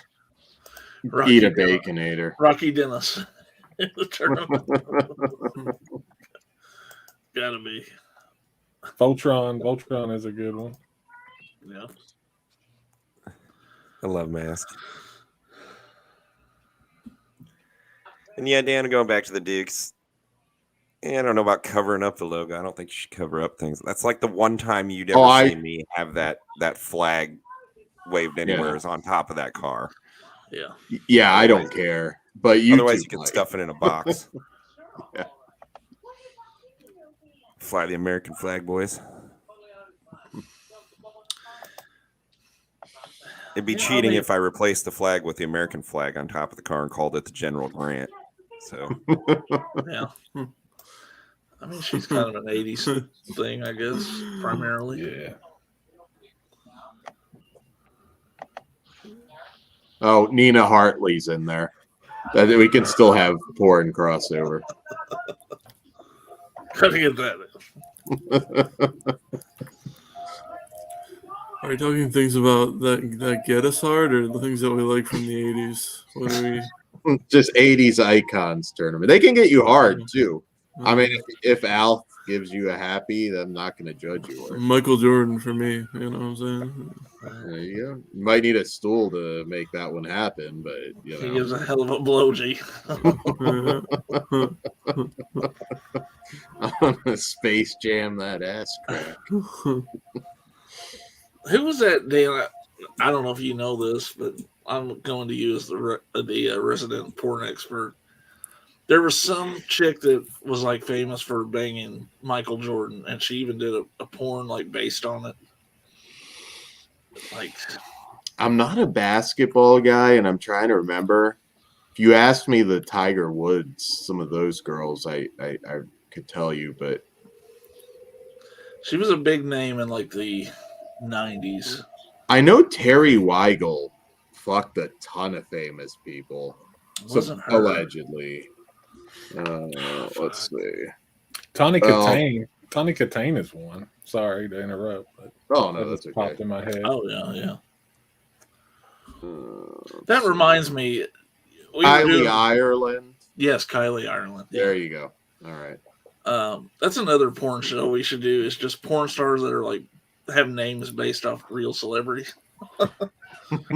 eat a Baconator. Rocky Dennis. In the tournament. Gotta be. Voltron is a good one. Yeah. I love Mask. And yeah, Dan, going back to the Dukes. I don't know about covering up the logo. I don't think you should cover up things. That's like the one time you'd ever see me have that flag waved anywhere is on top of that car. Yeah. Yeah, I don't care. But otherwise you can stuff it in a box. Yeah. Fly the American flag, boys. It'd be cheating if I replaced the flag with the American flag on top of the car and called it the General Grant. So yeah. I mean, she's kind of an 80s thing, I guess, primarily. Yeah. Oh, Nina Hartley's in there. We can still have porn crossover. Gotta get that. Are you talking things about that get us hard, or the things that we like from the 80s? What are we? Just 80s icons tournament. They can get you hard too. I mean, if Al gives you a happy, then I'm not going to judge you. Michael Jordan for me. You know what I'm saying? There you go. You might need a stool to make that one happen, but He gives a hell of a blow, G. I'm gonna Space Jam that ass crack. Who was that, Dan? I don't know if you know this, but I'm going to you as the resident porn expert. There was some chick that was like famous for banging Michael Jordan, and she even did a porn like based on it. Like, I'm not a basketball guy, and I'm trying to remember. If you asked me the Tiger Woods, some of those girls, I could tell you, but she was a big name in like the 90s. I know Terry Weigel fucked a ton of famous people. Wasn't her. Allegedly. Let's see. Tawny Katane. Tawny Katane is one. Sorry to interrupt. But no, that's okay. Popped in my head. Oh, yeah. That reminds me. Kylie Ireland. Yes, Kylie Ireland. There you go. All right. That's another porn show we should do. Is just porn stars that are like have names based off real celebrities.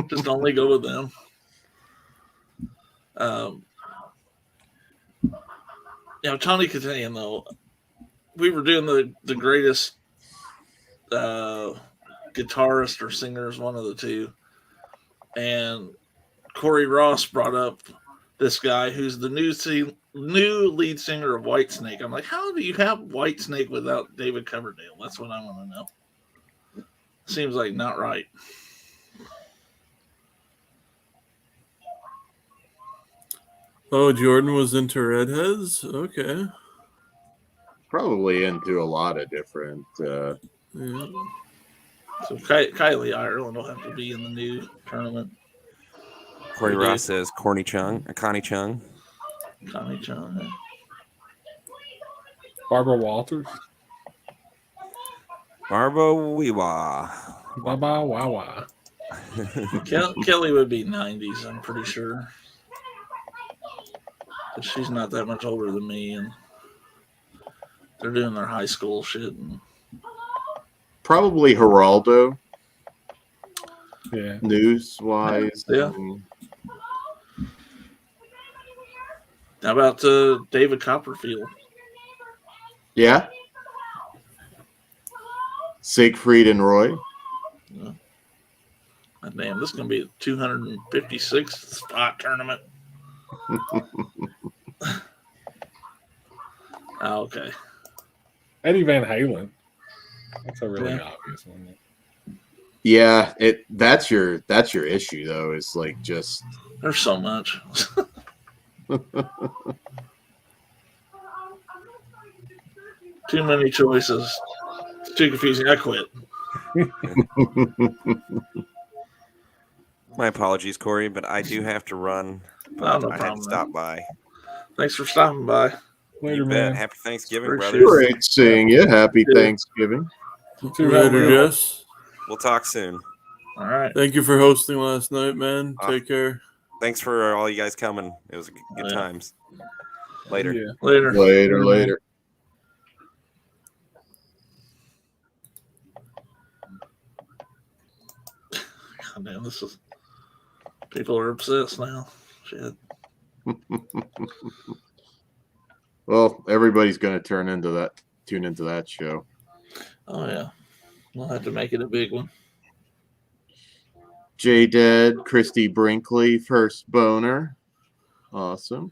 Just only go with them. Tony Katane, though, we were doing the greatest guitarist or singers, one of the two, and Corey Ross brought up this guy who's the new lead singer of Whitesnake. I'm like, how do you have Whitesnake without David Coverdale? That's what I want to know. Seems like not right. Oh, Jordan was into redheads? Okay. Probably into a lot of different. Yeah. So Kylie Ireland will have to be in the new tournament. Corey Ross says Connie Chung. Connie Chung. Yeah. Barbara Walters. Barbo Weewa. Baba Wawa. Kelly would be 90s, I'm pretty sure. But she's not that much older than me, and they're doing their high school shit. And Probably Geraldo. Yeah. News wise. Yeah. How about David Copperfield? Yeah. Siegfried and Roy. Yeah. Damn, this is going to be a 256 spot tournament. Okay. Eddie Van Halen. That's a really obvious one. Yeah, that's your issue though. Is like just there's so much. Too many choices. It's too confusing. I quit. My apologies, Corey, but I do have to run. But I had to stop by. Thanks for stopping by. Later, man. Happy Thanksgiving, Appreciate brothers. great seeing you. Happy Thanksgiving. Later, Jess. We'll talk soon. All right. Thank you for hosting last night, man. Take care. Thanks for all you guys coming. It was good times. Later. Yeah. Later. God damn, people are obsessed now. Shit. Well, everybody's going to tune into that show. Oh yeah, we'll have to make it a big one. J Dead, Christy Brinkley, first boner. Awesome.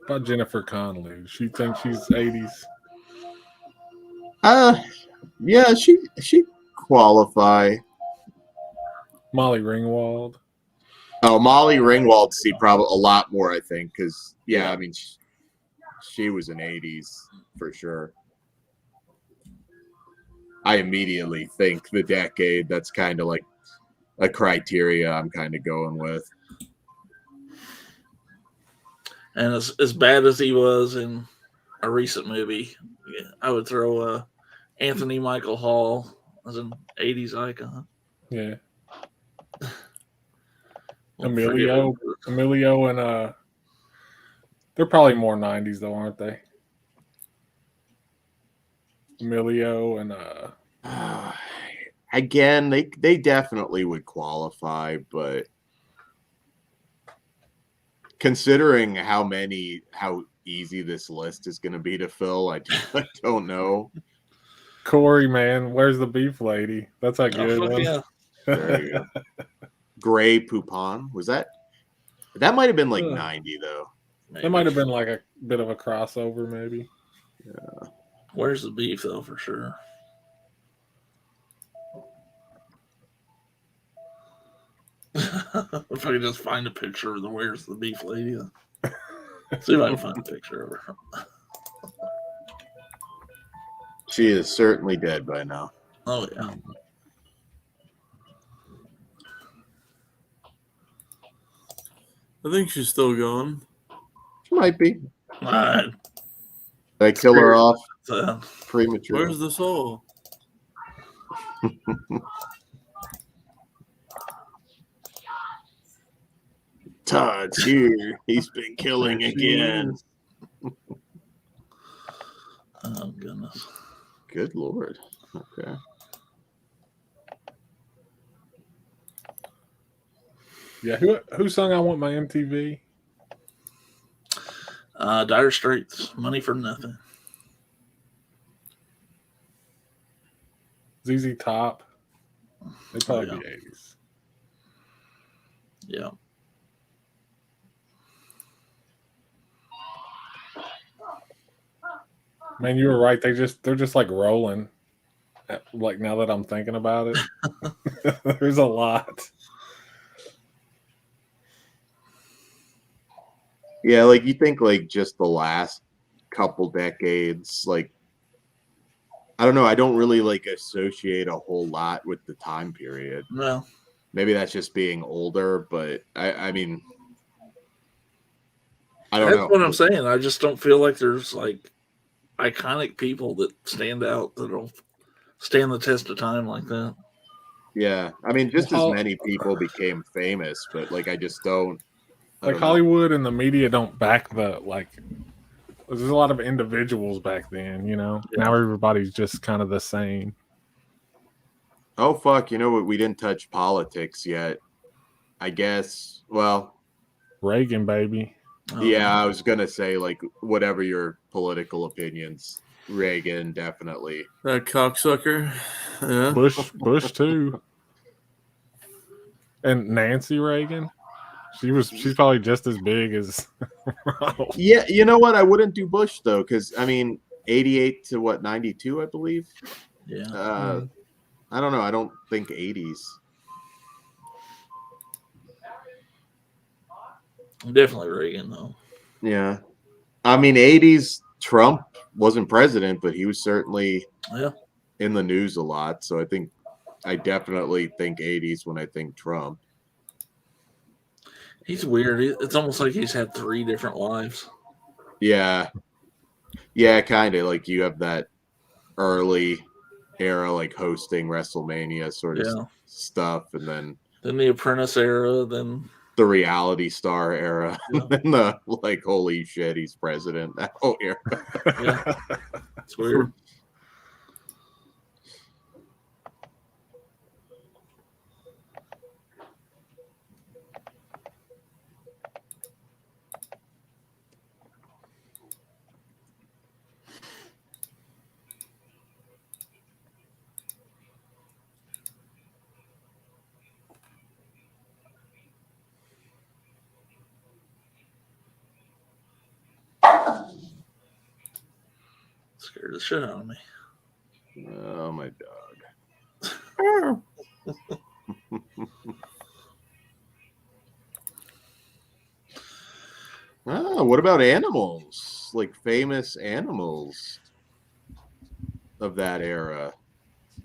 About Jennifer Connelly. She thinks she's 80s. Yeah, she qualify. Molly Ringwald. Oh, Molly Ringwald, see probably a lot more, I think, because I mean, she was an '80s for sure. I immediately think the decade. That's kind of like a criteria I'm kind of going with. And as bad as he was in a recent movie, I would throw Anthony Michael Hall as an '80s icon. Yeah. Emilio, and they're probably more '90s though, aren't they? Emilio and again, they definitely would qualify, but considering how easy this list is going to be to fill, I don't know. Corey, man, where's the beef lady? That's a good one. Yeah. There you go. Gray Poupon, was that might have been like 90 though. That might have been like a bit of a crossover, maybe. Yeah. Where's the beef though, for sure? If I could just find a picture of the Where's the Beef lady. See if I can find a picture of her. She is certainly dead by now. Oh yeah. I think she's still going. She might be. All right. Did I kill her off prematurely? Where's the soul? Todd's here. He's been killing again. Oh goodness. Good Lord. Okay. Yeah, who sung "I Want My MTV"? Dire Straits, "Money for Nothing." ZZ Top. They'd probably be 80s. Yeah. Man, you were right. They're just like rolling. Like now that I'm thinking about it, there's a lot. Yeah, like you think like just the last couple decades, like I don't know, I don't really like associate a whole lot with the time period. No. Maybe that's just being older, but I mean I don't That's know. what I'm saying. I just don't feel like there's like iconic people that stand out that'll stand the test of time like that. Yeah. I mean just as many people became famous, but like I just don't Like Hollywood and the media don't back the like. There's a lot of individuals back then, you know. Yeah. Now everybody's just kind of the same. Oh fuck! You know what? We didn't touch politics yet. I guess. Well, Reagan, baby. Yeah, I was gonna say like whatever your political opinions, Reagan definitely. That cocksucker. Yeah. Bush too. And Nancy Reagan. She's probably just as big as Ronald. Yeah, you know what? I wouldn't do Bush though, because I mean, 88 to what 92, I believe. Yeah. I don't know. I don't think 80s. Definitely Reagan though. Yeah, I mean 80s. Trump wasn't president, but he was certainly in the news a lot. So I definitely think 80s when I think Trump. He's weird. It's almost like he's had 3 different lives. Yeah. Yeah, kind of like you have that early era, like hosting WrestleMania sort of stuff, and then the Apprentice era, then the reality star era, and then the like, holy shit, he's president. That whole era. Yeah, it's weird. Scared the shit out of me. Oh my dog. What about animals? Like famous animals of that era.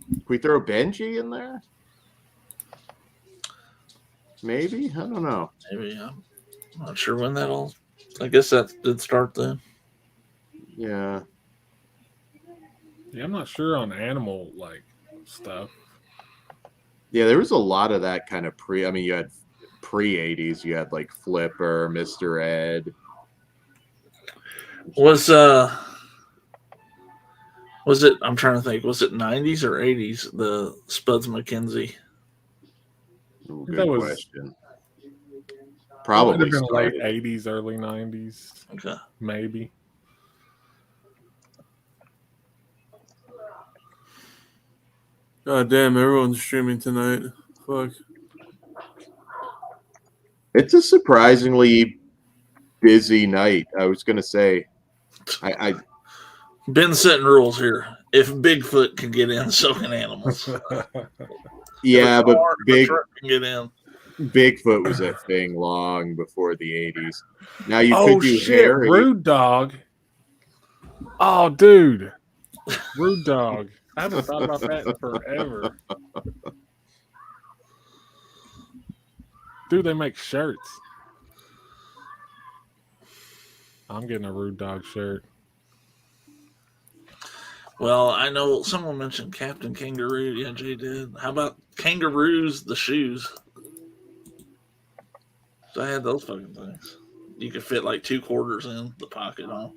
Can we throw Benji in there? Maybe? I don't know. Maybe. I'm not sure when that all. I guess that did start then. Yeah. Yeah, I'm not sure on animal like stuff. Yeah, there was a lot of that kind of I mean, you had pre-80s, you had like Flipper, Mr. Ed. Was it, I'm trying to think, was it 90s or 80s, the Spuds MacKenzie? Ooh, good question. Probably been late 80s, early 90s. Okay. Maybe. God damn, everyone's streaming tonight. Fuck. It's a surprisingly busy night. I was gonna say, I been setting rules here. If Bigfoot can get in, so can animals. Yeah, but can get in. Bigfoot was a thing long before the 80s. Now you could do Harry. Rude Dog. Oh, dude. Rude Dog. I haven't thought about that in forever. Dude, they make shirts. I'm getting a Rude Dog shirt. Well, I know someone mentioned Captain Kangaroo. Yeah, Jay did. How about Kangaroos, the shoes? So I had those fucking things. You could fit like 2 quarters in the pocket on.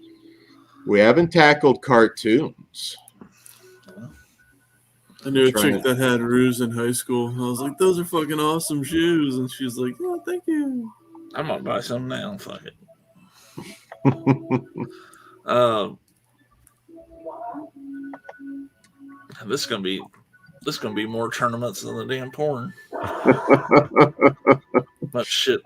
We haven't tackled cartoons. I knew a chick that had Ruse in high school. And I was like, those are fucking awesome shoes. And she's like, oh, thank you. I'm going to buy some now. Fuck it. This is gonna be more tournaments than the damn porn. Much shit.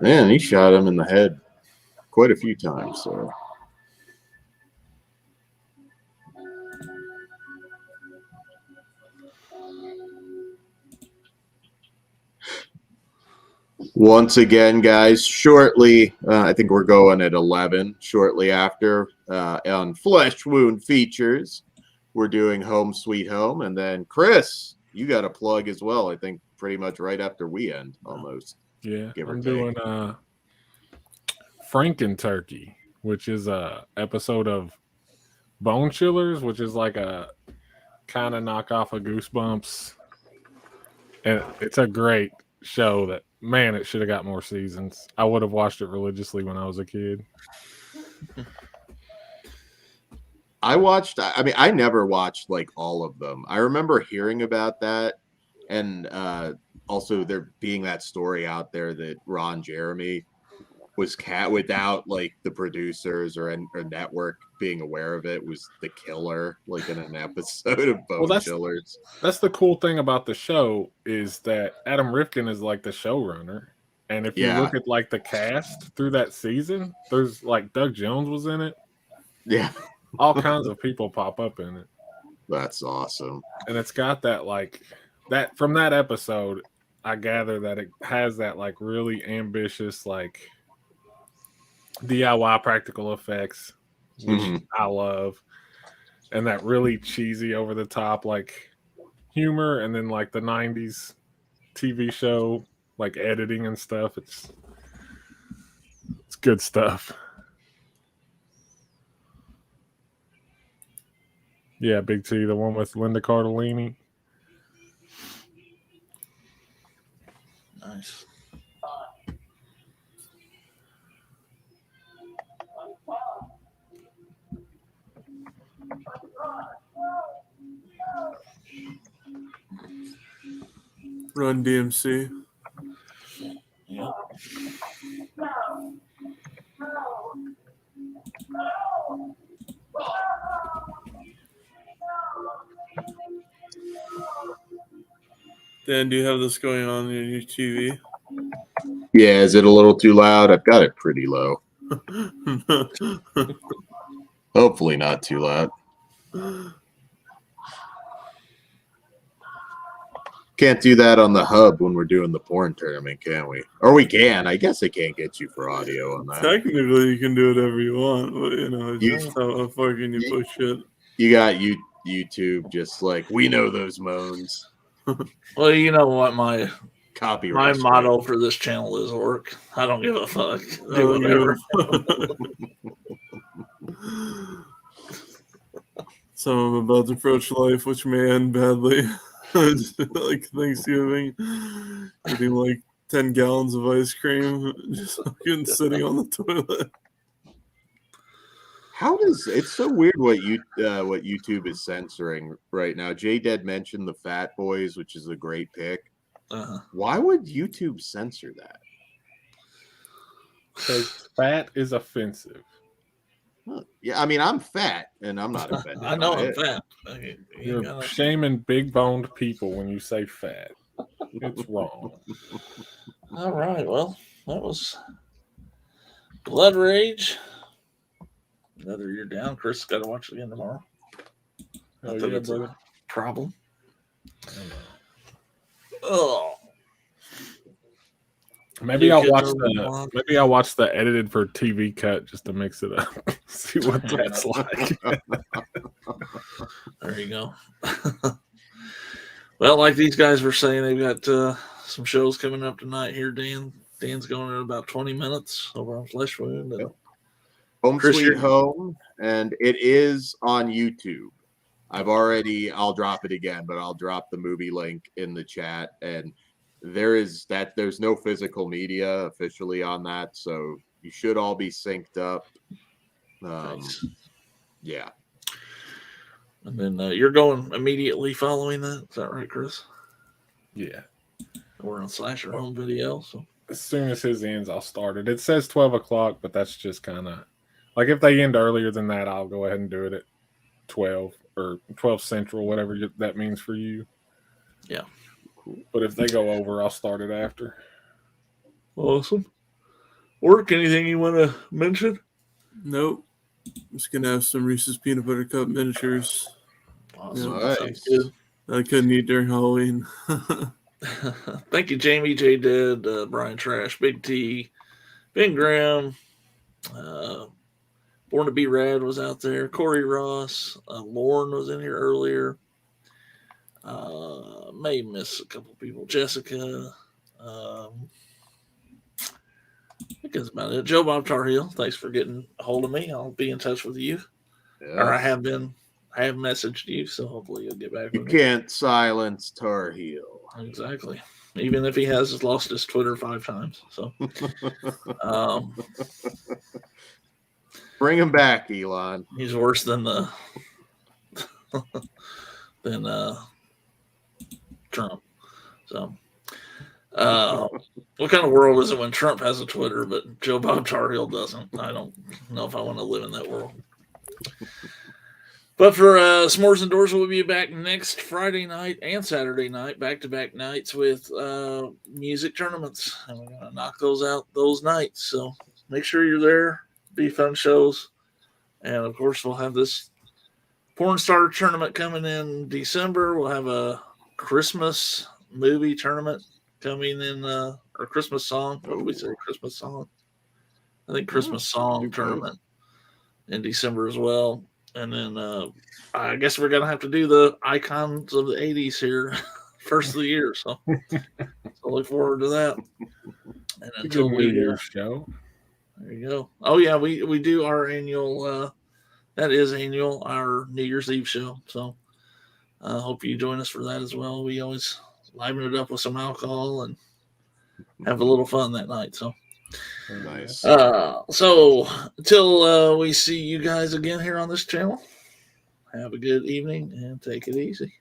Man, he shot him in the head quite a few times. So. Once again, guys, shortly, I think we're going at 11. Shortly after, on Flesh Wound Features, we're doing Home Sweet Home. And then, Chris, you got a plug as well, I think, pretty much right after we end, almost. Yeah, I'm doing Franken Turkey, which is a episode of Bone Chillers, which is like a kind of knockoff of Goosebumps. And it's a great show that, man, it should have got more seasons. I would have watched it religiously when I was a kid. I never watched like all of them. I remember hearing about that, and also there being that story out there that Ron Jeremy was without like the producers or network being aware of it, was the killer like in an episode of Bone Chillers. That's the cool thing about the show, is that Adam Rifkin is like the showrunner, and if you look at like the cast through that season, there's like Doug Jones was in it. Yeah, all kinds of people pop up in it. That's awesome. And it's got that like that from that episode. I gather that it has that like really ambitious like DIY practical effects, which I love, and that really cheesy over the top like humor, and then like the 90s TV show like editing and stuff. It's good stuff. Yeah, Big T, the one with Linda Cardellini. Nice. Run DMC. Yeah. Dan, do you have this going on in your TV? Yeah, is it a little too loud? I've got it pretty low. Hopefully not too loud. Can't do that on the hub when we're doing the porn tournament, can we? Or we can. I guess I can't get you for audio on that. Technically, you can do whatever you want, but you know, just how far can you push it? You got YouTube just like, we know those moans. Well, you know what my copyright motto for this channel is, Orc. I don't give a fuck. Do whatever. So I'm about to approach life, which may end badly. Like Thanksgiving, eating like 10 gallons of ice cream, just fucking sitting on the toilet. How does it's so weird what YouTube is censoring right now? J-Dead mentioned the Fat Boys, which is a great pick. Why would YouTube censor that? Because fat is offensive. Yeah, I mean, I'm fat, and I'm not offended. I know I'm fat. You're shaming big-boned people when you say fat. It's wrong. All right, well, that was Blood Rage. Another year down. Chris got to watch it again tomorrow. Oh, yeah, brother. Problem. Oh. Maybe I'll watch the edited for TV cut just to mix it up. See what that's like. There you go. Well, like these guys were saying, they've got some shows coming up tonight here. Dan's going in about 20 minutes over on Flesh Wound. And Home Chris, Sweet you're- Home, and it is on YouTube. I'll drop it again, but I'll drop the movie link in the chat. And there's no physical media officially on that, so you should all be synced up. Nice. Yeah. And then you're going immediately following that. Is that right, Chris? Yeah. We're on Slasher Home Video. So As soon as his ends, I'll start it. It says 12 o'clock, but that's just kind of like if they end earlier than that, I'll go ahead and do it at 12 or 12 Central, whatever that means for you. Yeah. But if they go over, I'll start it after. Awesome. Work, anything you want to mention? Nope. Just gonna have some Reese's peanut butter cup miniatures. Awesome. Nice. Sounds good. I couldn't eat during Halloween. Thank you, Jamie, J. Dead, Brian Trash, Big T, Ben Graham, Born to Be Rad was out there, Corey Ross, Lauren was in here earlier. May miss a couple people. Jessica. I think that's about it. Joe Bob Tar Heel, thanks for getting a hold of me. I'll be in touch with you. Yes. Or I have messaged you, so hopefully you'll get back You with me. can't silence Tar Heel. Exactly. Even if he has lost his Twitter 5 times. So Bring him back, Elon. he's worse than Trump. So what kind of world is it when Trump has a Twitter but Joe Bob Tar Heel doesn't? I don't know if I want to live in that world. But for S'mores Indoors, we'll be back next Friday night and Saturday night, back-to-back nights with music tournaments. And we're going to knock those out those nights. So make sure you're there. Be fun shows. And, of course, we'll have this Porn Star tournament coming in December. We'll have a Christmas movie tournament coming in, or Christmas song. What did we say? Christmas song? I think Christmas song tournament in December as well. And then I guess we're going to have to do the icons of the 80s here first of the year. So look forward to that. And until New we Year's show. there you go. Oh, yeah, we do our annual, that is annual, our New Year's Eve show. So I hope you join us for that as well. We always liven it up with some alcohol and have a little fun that night. So. Nice. So until we see you guys again here on this channel, have a good evening and take it easy.